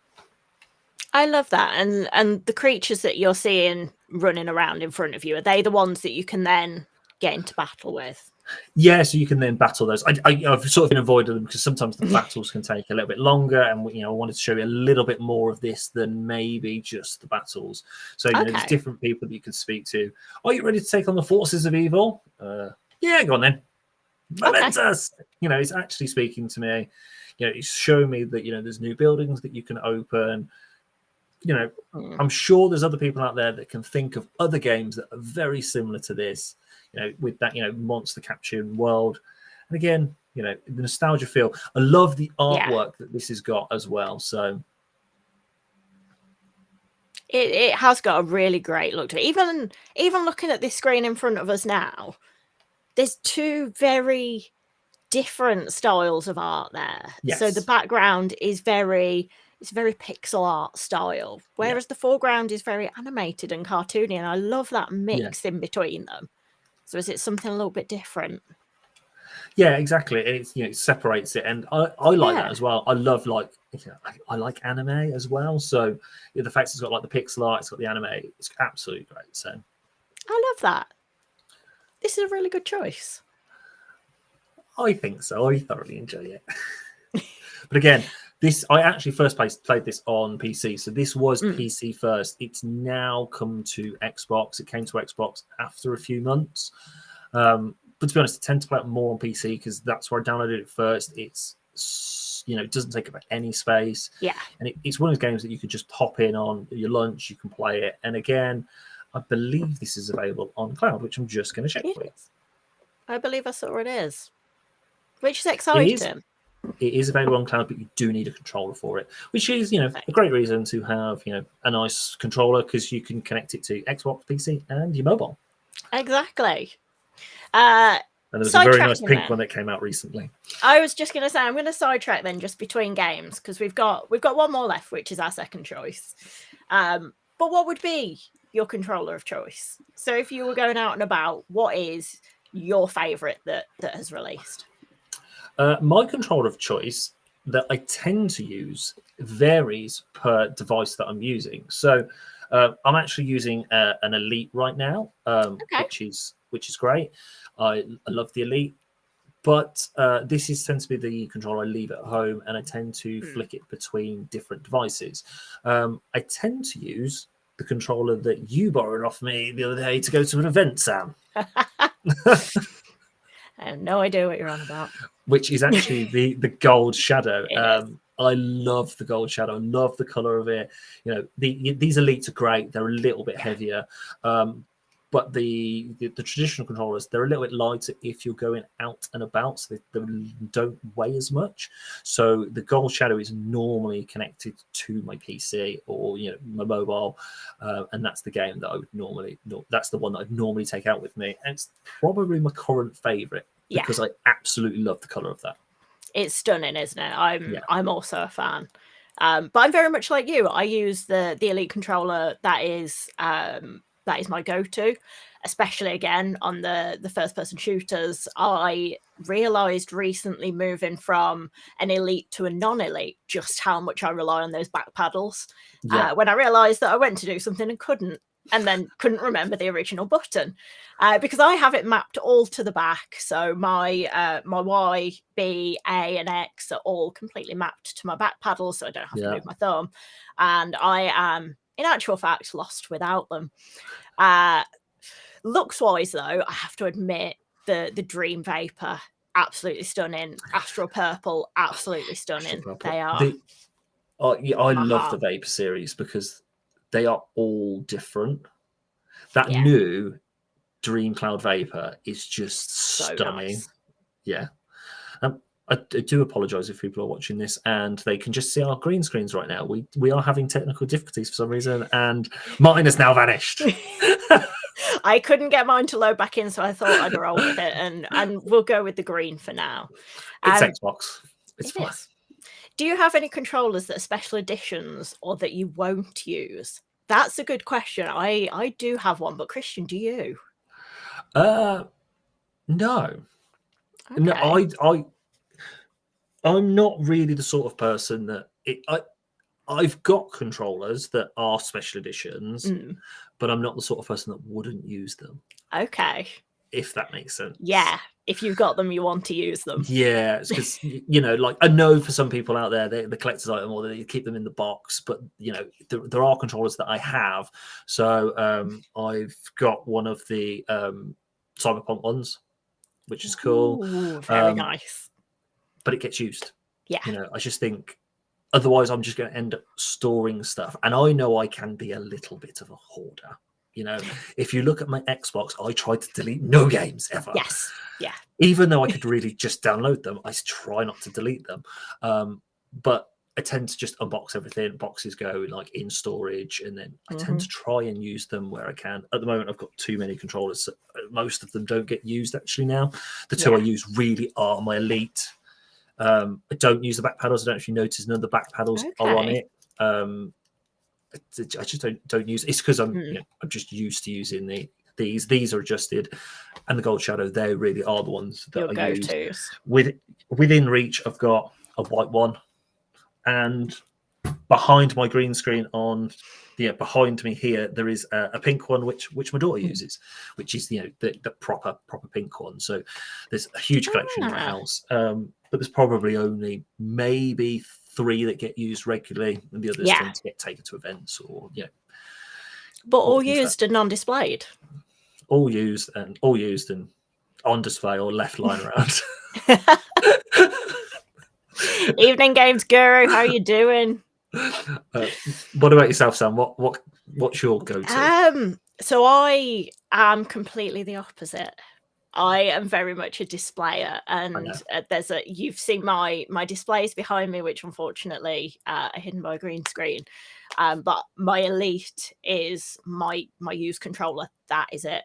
I love that. And the creatures that you're seeing running around in front of you, are they the ones that you can then get into battle with? Yeah, so you can then battle those. I've sort of been avoiding them because sometimes the battles can take a little bit longer, and I wanted to show you a little bit more of this than maybe just the battles. So there's different people that you can speak to. Are you ready to take on the forces of evil? Yeah, go on then. Momentous. It's actually speaking to me. It's showing me that there's new buildings that you can open. I'm sure there's other people out there that can think of other games that are very similar to this. With that, monster capturing world. And again, the nostalgia feel. I love the artwork that this has got as well. So it has got a really great look to it. Even looking at this screen in front of us now, there's two very different styles of art there. Yes. So the background is very pixel art style, whereas the foreground is very animated and cartoony, and I love that mix in between them. So is it something a little bit different? Yeah, exactly. And it's it separates it, and I like that Yeah. as well. I love I like anime as well. So the fact it's got like the pixel art, it's got the anime, it's absolutely great. So I love that. This is a really good choice. I think so. I thoroughly enjoy it. But again, I actually first played this on PC, so this was PC first. It's now come to Xbox. It came to Xbox after a few months. But to be honest, I tend to play it more on PC because that's where I downloaded it first. It's it doesn't take up any space. Yeah. And it's one of those games that you can just hop in on your lunch. You can play it. And again, I believe this is available on cloud, which I'm just going to check for you. I believe I saw it is, which is exciting. It is available on cloud, but you do need a controller for it, which is, a great reason to have, a nice controller because you can connect it to Xbox, PC, and your mobile. Exactly. And there was a very nice pink one that came out recently. I was just going to say, I'm going to sidetrack then just between games because we've got one more left, which is our second choice. But what would be your controller of choice? So if you were going out and about, what is your favourite that has released? My controller of choice that I tend to use varies per device that I'm using. So I'm actually using an Elite right now, which is great. I love the Elite, but this tends to be the controller I leave at home, and I tend to flick it between different devices. I tend to use the controller that you borrowed off me the other day to go to an event, Sam. I have no idea what you're on about. Which is actually the Gold Shadow. I love the Gold Shadow. I love the color of it. These Elites are great. They're a little bit heavier, but the traditional controllers, they're a little bit lighter if you're going out and about, so they don't weigh as much. So the Gold Shadow is normally connected to my PC or my mobile, and that's the game that I would that's the one that I'd normally take out with me, and it's probably my current favorite because I absolutely love the color of that. It's stunning, isn't it? I'm also a fan. But I'm very much like you. I use the Elite controller that is my go-to, especially again on the first-person shooters. I realized recently, moving from an Elite to a non-Elite, just how much I rely on those back paddles. When I realized that I went to do something and couldn't remember the original button, because I have it mapped all to the back. So my Y, B, A, and X are all completely mapped to my back paddle, so I don't have to move my thumb. And I am, in actual fact, lost without them. Looks wise, though, I have to admit the Dream Vapor, absolutely stunning. Astral Purple, absolutely stunning. They are. I love the Vapor series because they are all different. That new Dream Cloud Vapor is just stunning. Nice. Yeah. I do apologize if people are watching this and they can just see our green screens right now. We are having technical difficulties for some reason, and mine has now vanished. I couldn't get mine to load back in, so I thought I'd roll with it, and we'll go with the green for now. It's Xbox. It's fine. Do you have any controllers that are special editions or that you won't use? That's a good question. I do have one, but Christian, do you? No. Okay. No, I'm not really the sort of person that I've got controllers that are special editions, but I'm not the sort of person that wouldn't use them. Okay. If that makes sense. Yeah. If you've got them, you want to use them. Yeah, because like I know for some people out there, the collector's item, or they keep them in the box. But there are controllers that I have. So I've got one of the Cyberpunk ones, which is cool. Ooh, very nice. But it gets used. Yeah. I just think otherwise I'm just going to end up storing stuff, and I know I can be a little bit of a hoarder. If you look at my Xbox, I try to delete no games ever. Yes. Yeah. Even though I could really just download them, I try not to delete them. But I tend to just unbox everything. Boxes go like in storage, and then I tend to try and use them where I can. At the moment, I've got too many controllers. So most of them don't get used actually now. The two I use really are my Elite. I don't use the back paddles. I don't actually notice none of the back paddles are on it. I just don't use it. It's because I'm just used to using the these are adjusted, and the Gold Shadow, they really are the ones that Your I use. go-tos. Within reach, I've got a white one, and behind my green screen behind me here, there is a pink one which my daughter uses, which is the proper pink one. So there's a huge collection in my house, but there's probably only maybe 3 that get used regularly, and the others tend to get taken to events or but all used and non-displayed. All used and on display or left lying around. Evening Games Guru, how are you doing? What about yourself, Sam? What's your go-to? So I am completely the opposite. I am very much a displayer, and you've seen my displays behind me, which unfortunately are hidden by a green screen. But my elite is my used controller. That is it.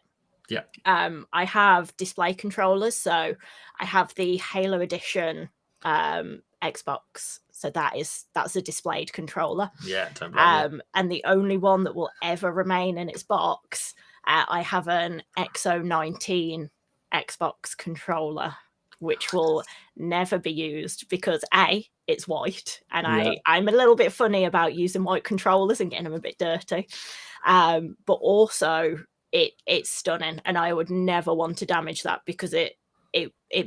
Yeah. I have display controllers, so I have the Halo Edition Xbox. So that's a displayed controller. Yeah, don't blame you. And the only one that will ever remain in its box, I have an XO19 Xbox controller, which will never be used because A, it's white, and I'm a little bit funny about using white controllers and getting them a bit dirty. But also it's stunning, and I would never want to damage that because it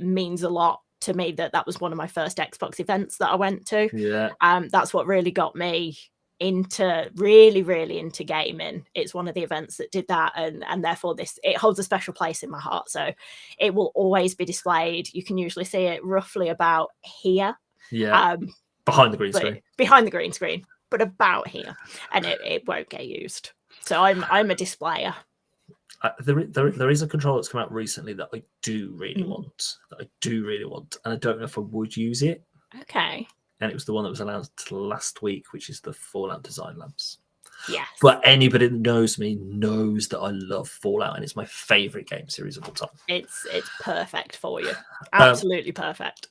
means a lot to me that was one of my first Xbox events that I went to. Yeah. That's what really got me into really into gaming. It's one of the events that did that, and therefore it holds a special place in my heart. So it will always be displayed. You can usually see it roughly about here. Yeah. Behind the green screen. Behind the green screen, but about here, and it won't get used. So I'm a displayer. There is a controller that's come out recently that I do really want. And I don't know if I would use it. Okay. And it was the one that was announced last week, which is the Fallout Design Labs. Yes. But anybody that knows me knows that I love Fallout, and it's my favorite game series of all time. It's perfect for you. Absolutely perfect.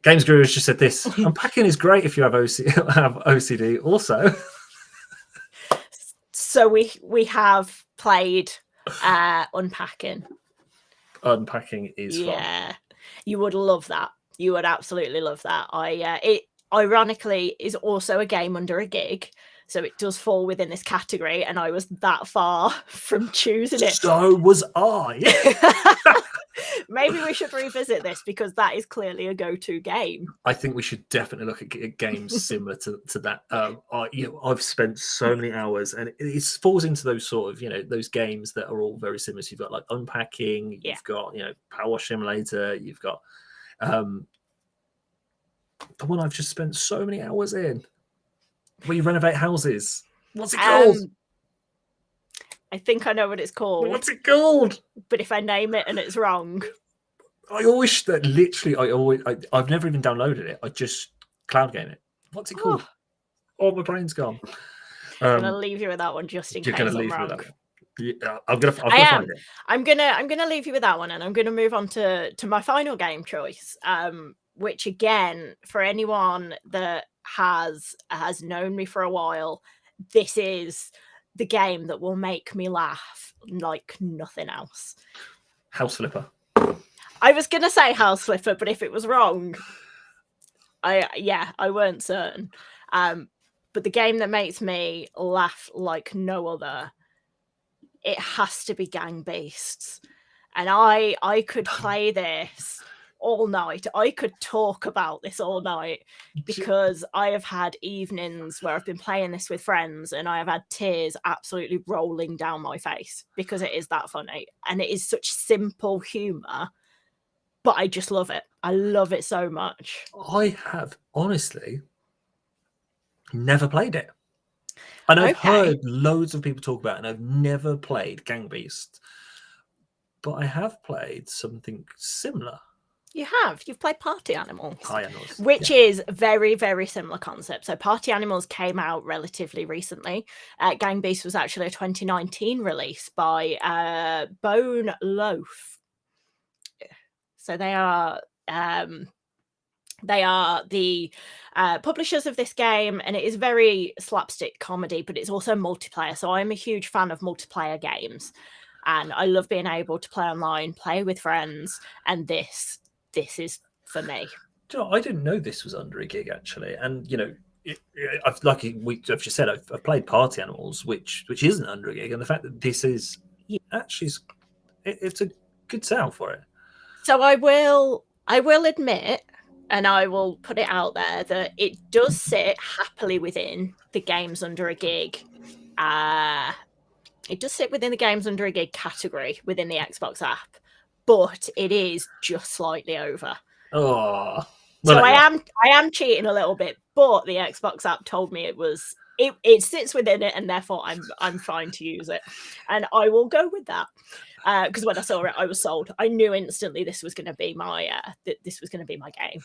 Games Guru has just said this. Unpacking is great if you have OCD. Also, so we have played Unpacking. Unpacking is fun. Yeah, you would love that. You would absolutely love that. It ironically is also a game under a gig, so it does fall within this category, and I was that far from choosing it. So was I. Maybe we should revisit this because that is clearly a go-to game. I think we should definitely look at games similar to that. I've spent so many hours, and it falls into those sort of those games that are all very similar. So you've got like Unpacking, you've got Power Wash Simulator, you've got the one I've just spent so many hours in, where you renovate houses. What's it called? I think I know what it's called. What's it called? But if I name it and it's wrong, I've never even downloaded it. I just cloud game it. What's it called? Oh, my brain's gone. I'm gonna leave you with that one just in case I'm wrong. Yeah, I'm gonna find it. I'm gonna leave you with that one, and I'm gonna move on to my final game choice. Which again, for anyone that has known me for a while, this is the game that will make me laugh like nothing else. House Flipper. I was gonna say House Flipper, but if it was wrong, I weren't certain. But the game that makes me laugh like no other, it has to be Gang Beasts. And I could play this all night. I could talk about this all night because I have had evenings where I've been playing this with friends and I have had tears absolutely rolling down my face because it is that funny. And it is such simple humor, but I just love it. I love it so much. I have honestly never played it. And I've heard loads of people talk about it, and I've never played Gang Beasts. But I have played something similar. You have. You've played Party Animals. Which is very, very similar concept. So Party Animals came out relatively recently. Gang Beasts was actually a 2019 release by Bone Loaf. So they are the publishers of this game, and it is very slapstick comedy, but it's also multiplayer. So I'm a huge fan of multiplayer games. And I love being able to play online, play with friends, and this is for me. Do you know, I didn't know this was under a gig actually, and you know, I've I've just said I've played Party Animals, which isn't under a gig, and the fact that this is actually it's a good sell for it. So I will admit, and I will put it out there, that it does sit happily within the games under a gig. It does sit within the games under a gig category within the Xbox app, but it is just slightly over. Oh, so I am cheating a little bit, but the Xbox app told me it sits within it, and therefore I'm fine to use it, and I will go with that. Because when I saw it, I was sold. I knew instantly this was going to be my game.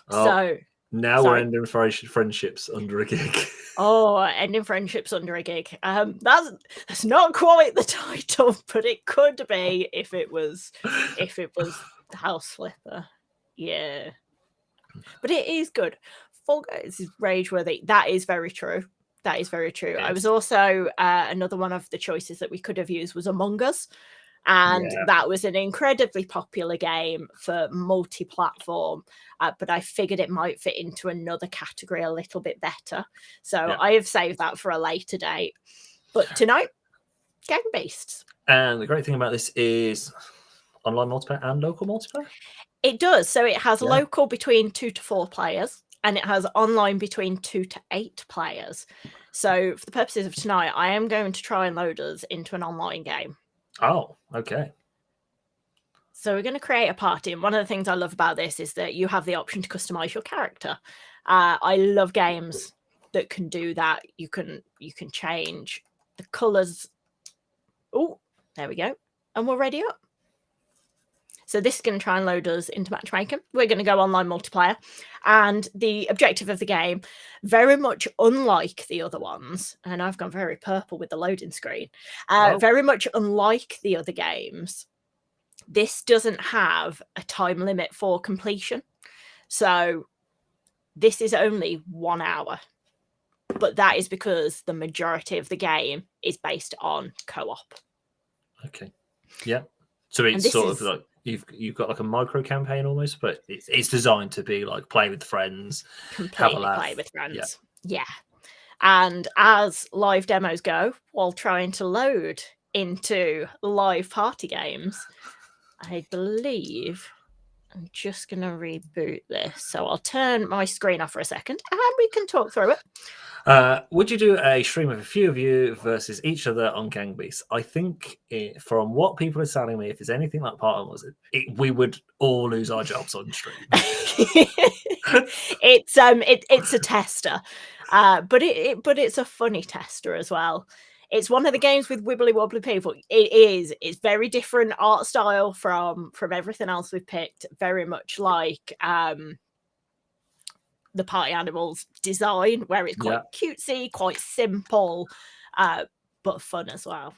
Oh, so now we're ending friendships under a gig. Oh, ending friendships under a gig. That's not quite the title, but it could be if it was House Flipper. Yeah. But it is good. Fall Guys is rage worthy. That is very true. That is very true. Yes. I was also another one of the choices that we could have used was Among Us. And that was an incredibly popular game for multi-platform, but I figured it might fit into another category a little bit better. So I have saved that for a later date. But tonight, Gang Beasts. And the great thing about this is online multiplayer and local multiplayer? It does. So it has local between 2 to 4 players, and it has online between 2 to 8 players. So for the purposes of tonight, I am going to try and load us into an online game. Oh, okay. So we're going to create a party, and one of the things I love about this is that you have the option to customize your character. I love games that can do that. You can change the colors. Oh, there we go, and we're ready up. So this is going to try and load us into matchmaking. We're going to go online multiplayer, and the objective of the game, very much unlike the other ones, and I've gone very purple with the loading screen, very much unlike the other games, this doesn't have a time limit for completion. So this is only 1 hour, but that is because the majority of the game is based on co-op. Okay. Yeah. So it's sort of like you've got like a micro campaign almost, but it's designed to be like play with friends, completely have a laugh. Play with friends. Yeah. And as live demos go, while trying to load into live party games, I believe I'm just going to reboot this. So I'll turn my screen off for a second and we can talk through it. Would you do a stream of a few of you versus each other on Gang Beasts? I think from what people are telling me, if there's anything like Part 1 was, we would all lose our jobs on stream. It's a tester, but it's a funny tester as well. It's one of the games with wibbly wobbly people. It's very different art style from everything else we've picked. Very much like the Party Animals design, where it's quite cutesy, quite simple, but fun as well.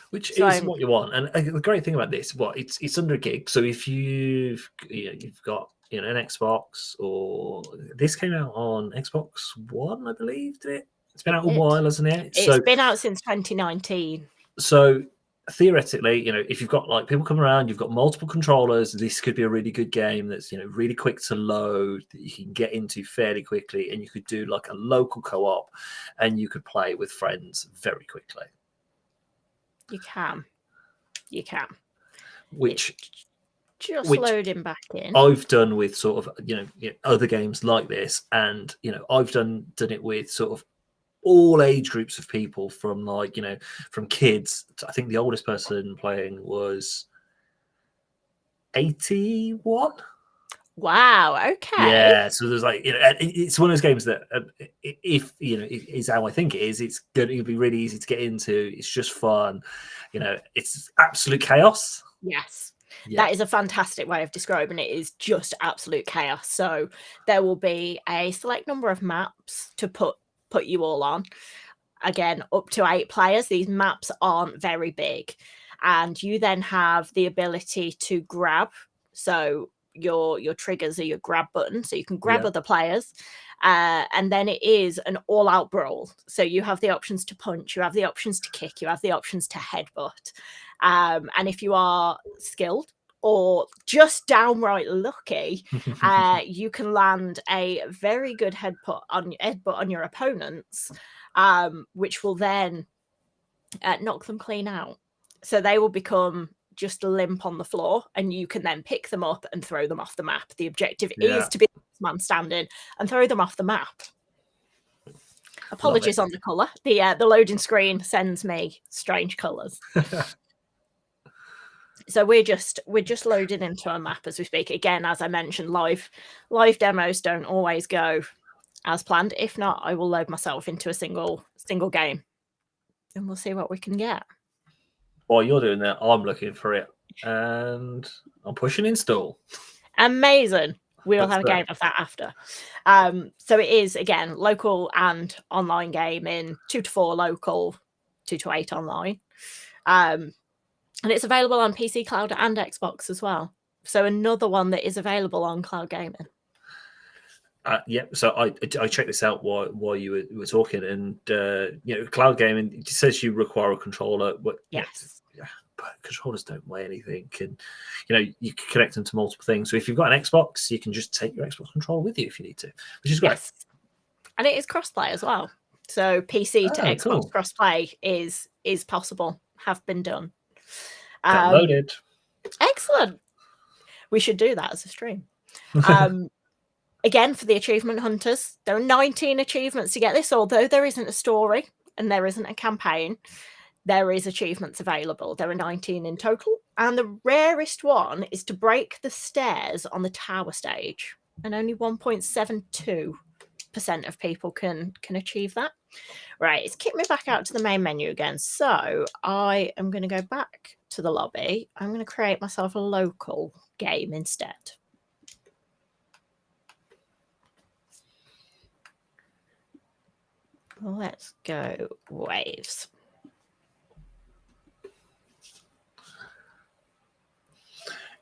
Which is what you want. And the great thing about this, it's under a gig. So if you've got an Xbox, or this came out on Xbox One, I believe, did it? It's been out a while, hasn't it? It's been out since 2019. So theoretically, if you've got like people coming around, you've got multiple controllers, this could be a really good game that's really quick to load, that you can get into fairly quickly, and you could do like a local co-op and you could play with friends very quickly. You can. Which loading back in. I've done with sort of other games like this, and I've done it with sort of all age groups of people, from like from kids to, I think the oldest person playing was 81. Wow. Okay. Yeah. So there's like it's one of those games that if is how I think it is. It's going to be really easy to get into. It's just fun. It's absolute chaos. Yes. Yeah. That is a fantastic way of describing it. Is just absolute chaos. So there will be a select number of maps to put you all on. Again, up to 8 players. These maps aren't very big, and you then have the ability to grab. So your triggers are your grab button, so you can grab Yeah. other players. And then it is an all-out brawl. So you have the options to punch, you have the options to kick, you have the options to headbutt. And if you are skilled or just downright lucky, you can land a very good headbutt on your opponents, which will then knock them clean out. So they will become just limp on the floor, and you can then pick them up and throw them off the map. The objective is to be the last man standing and throw them off the map. Apologies on the colour. The loading screen sends me strange colours. So we're just loading into a map as we speak. Again, as I mentioned, live demos don't always go as planned. If not, I will load myself into a single game, and we'll see what we can get. While you're doing that, I'm looking for it, and I'm pushing install. Amazing. We'll have a game of that after. So it is, again, local and online game in 2 to 4 local, 2 to 8 online. And it's available on PC, cloud, and Xbox as well. So another one that is available on cloud gaming. Yeah, so I checked this out while you were talking, and cloud gaming, it says you require a controller. But yes, but controllers don't weigh anything, and you can connect them to multiple things. So if you've got an Xbox, you can just take your Xbox controller with you if you need to, which is great. Yes. And it is crossplay as well. So PC to Xbox crossplay is possible. Have been done. Downloaded. Excellent. We should do that as a stream. Again, for the achievement hunters, there are 19 achievements to get this, although there isn't a story and there isn't a campaign. There is achievements available. There are 19 in total. And the rarest one is to break the stairs on the tower stage. And only 1.72% of people can achieve that. Right, it's kicked me back out to the main menu again. So I am going to go back to the lobby. I'm going to create myself a local game instead. Let's go Waves.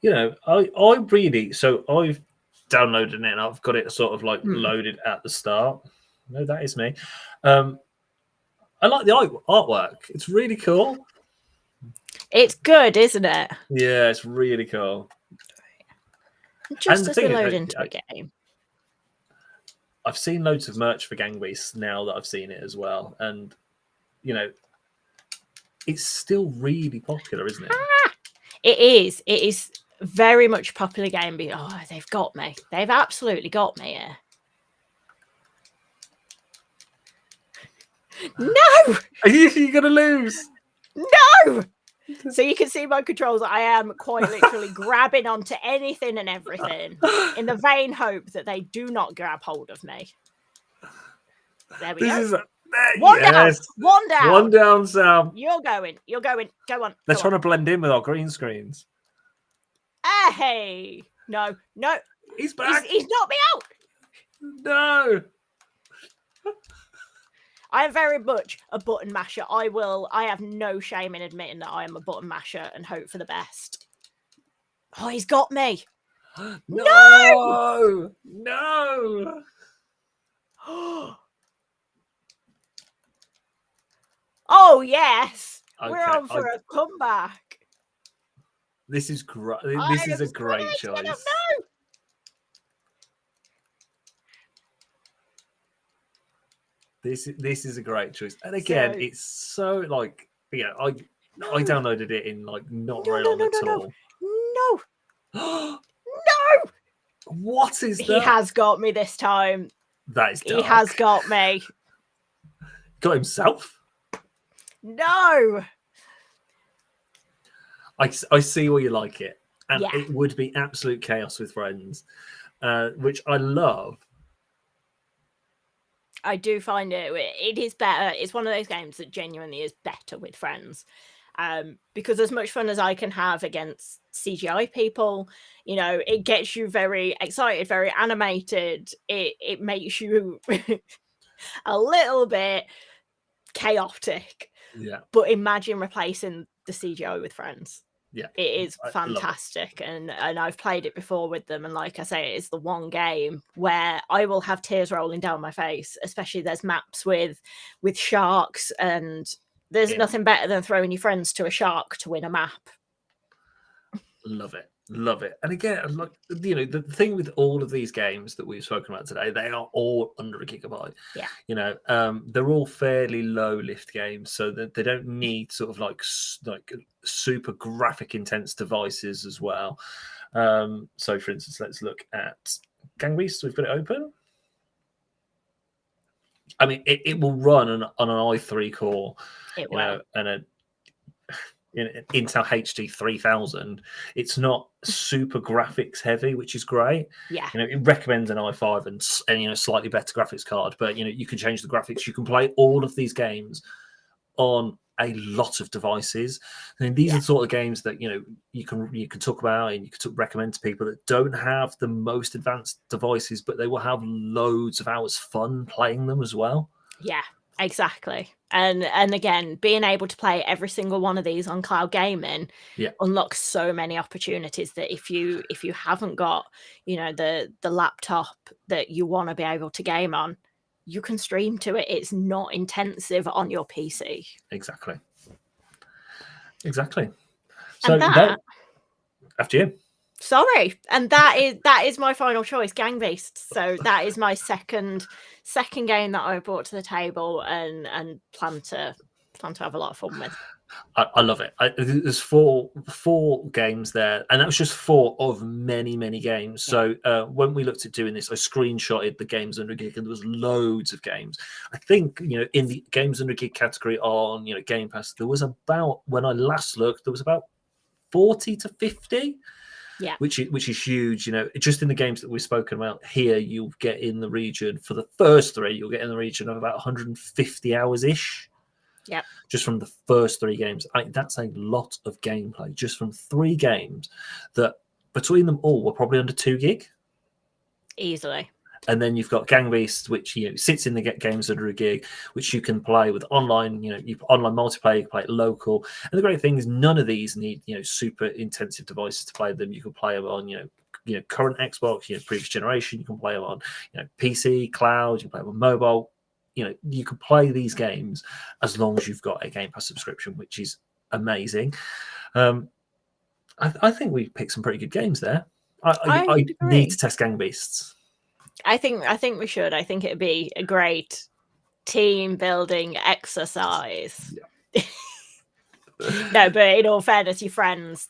I really, so I've downloaded it and I've got it sort of like loaded at the start. No, that is me. I like the artwork. It's really cool. It's good, isn't it? Yeah, it's really cool. Just as we load into a game. I've seen loads of merch for Gang Beasts now that I've seen it as well. And, it's still really popular, isn't it? It is. It is very much a popular game. Oh, they've got me. They've absolutely got me here. No! Are you going to lose? No! So you can see my controls. I am quite literally grabbing onto anything and everything in the vain hope that they do not grab hold of me. There we go. One down. One down, Sam. You're going. Go on. They're trying to blend in with our green screens. Hey. No. He's back. He's knocked me out. No. I am very much a button masher. I have no shame in admitting that I am a button masher and hope for the best. Oh, he's got me. No. Oh, yes. Okay, we're on for a comeback. This is great. This is a great choice. I don't know. This is a great choice, and again, it's so like I downloaded it in like not very long at all. No. What is that? He has got me this time. That is dark. He has got me. Got himself? No. I see why you like it, and it would be absolute chaos with friends, which I love. I do find it is better. It's one of those games that genuinely is better with friends. Because as much fun as I can have against CGI people, it gets you very excited, very animated. It makes you a little bit chaotic. Yeah. But imagine replacing the CGI with friends. Yeah, It is I love it. fantastic, and I've played it before with them, and like I say, it's the one game where I will have tears rolling down my face, especially there's maps with sharks, and there's Yeah. nothing better than throwing your friends to a shark to win a map. Love it. Love it. And again, like, you know, the thing with all of these games that we've spoken about today, they are all under a gigabyte. Yeah. You know, they're all fairly low lift games, so that they don't need sort of like super graphic intense devices as well. So for instance, let's look at Gang Beasts. We've got it open. I mean, it will run on an i3 core, It you will. know, and a Intel HD 3000. It's not super graphics heavy, which is great. Yeah. You know, it recommends an i5 and you know, slightly better graphics card, but you know, you can change the graphics. You can play all of these games on a lot of devices. I mean, these are the sort of games that you know you can talk about and you can recommend to people that don't have the most advanced devices, but they will have loads of hours fun playing them as well. Yeah, exactly. And again, being able to play every single one of these on cloud gaming unlocks so many opportunities that if you haven't got, you know, the laptop that you want to be able to game on, you can stream to it. It's not intensive on your PC. Exactly. So and that, after you. Sorry, and that is my final choice, Gang Beasts. So that is my second game that I brought to the table and plan to have a lot of fun with. I love it. There's four games there, and that was just four of many games. So when we looked at doing this, I screenshotted the games under gig, and there was loads of games. I think, you know, in the games under gig category on, you know, Game Pass, there was about, when I last looked, there was about 40 to 50. Yeah, which is huge. You know, just in the games that we've spoken about here, you'll get in the region for the first three. You'll get in the region of about 150 hours ish. Yeah, just from the first three games. That's a lot of gameplay just from three games that between them all were probably under 2 gig easily. And then you've got Gang Beasts, which, you know, sits in the games under a gig, which you can play with online. You know, you online multiplayer, you can play it local. And the great thing is, none of these need, you know, super intensive devices to play them. You can play them on, you know, current Xbox, you know, previous generation. You can play them on, you know, PC, cloud. You can play them on mobile. You know, you can play these games as long as you've got a Game Pass subscription, which is amazing. I think we picked some pretty good games there. I need to test Gang Beasts. I think we should. I think it'd be a great team building exercise. Yeah. No, but in all fairness, your friends,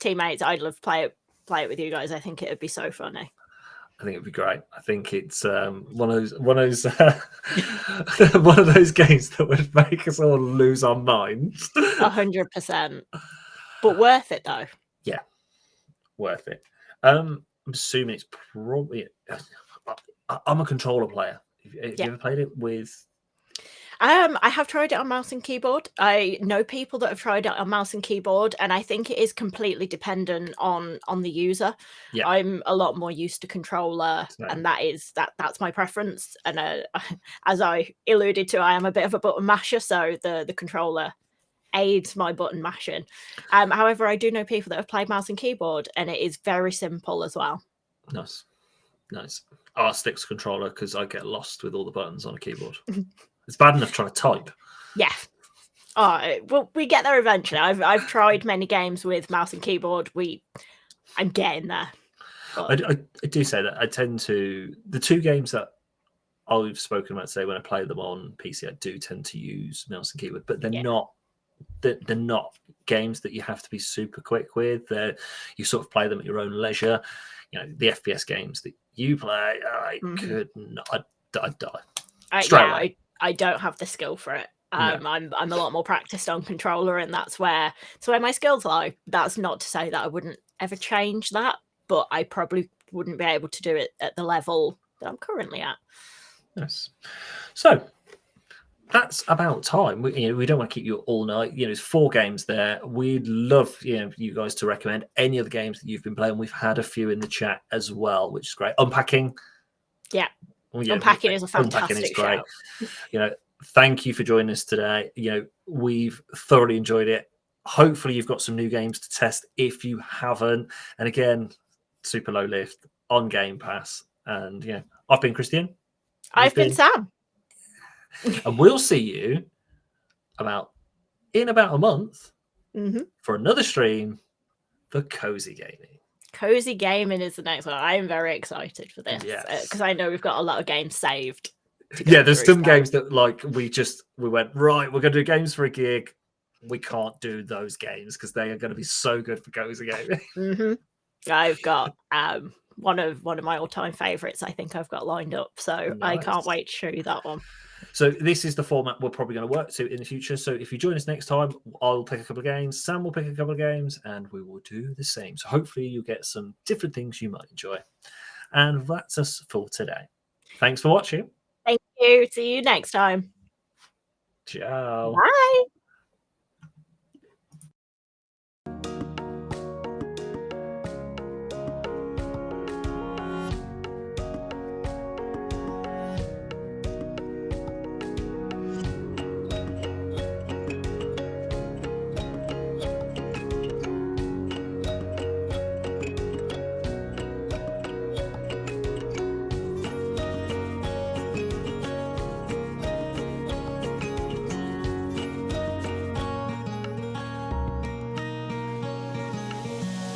teammates, I'd love to play it with you guys. I think it'd be so funny. I think it'd be great. I think it's one of those one of those games that would make us all lose our minds. 100%. But worth it though. Yeah, worth it. I'm assuming it's probably. I'm a controller player. Have you ever played it with? I have tried it on mouse and keyboard. I know people that have tried it on mouse and keyboard, and I think it is completely dependent on the user. Yeah. I'm a lot more used to controller, and that's my preference. And as I alluded to, I am a bit of a button masher, so the controller aids my button mashing. However, I do know people that have played mouse and keyboard, and it is very simple as well. Nice. I stick to controller because I get lost with all the buttons on a keyboard. It's bad enough trying to type. Yeah. Well, we get there eventually. I've tried many games with mouse and keyboard. I'm getting there. I do say that I tend to, the two games that I've spoken about today, when I play them on PC, I do tend to use mouse and keyboard, but they're not games that you have to be super quick with. You sort of play them at your own leisure. You know, the FPS games that you play, I could not. I'd die. I don't have the skill for it. I'm a lot more practiced on controller, and that's where my skills lie. That's not to say that I wouldn't ever change that, but I probably wouldn't be able to do it at the level that I'm currently at. Yes. So that's about time. We don't want to keep you all night. You know, there's 4 games there. We'd love, you guys to recommend any of the games that you've been playing. We've had a few in the chat as well, which is great. Unpacking. Yeah. Unpacking is a fantastic show. You know, thank you for joining us today. You know, we've thoroughly enjoyed it. hopefully you've got some new games to test if you haven't. And again, Super Low Lift on Game Pass. And yeah, I've been Christian. I've been Sam. And we'll see you in about a month for another stream for Cozy Gaming. Cozy Gaming is the next one. I'm very excited for this because I know we've got a lot of games saved. Yeah, there's some games that like we went, right, we're going to do games for a gig. We can't do those games because they are going to be so good for Cozy Gaming. I've got one of my all-time favorites. I think I've got lined up, so nice. I can't wait to show you that one. So this is the format we're probably going to work to in the future. So if you join us next time, I'll pick a couple of games, Sam will pick a couple of games, and we will do the same. So hopefully you'll get some different things you might enjoy. And that's us for today. Thanks for watching. Thank you. See you next time. Ciao. Bye.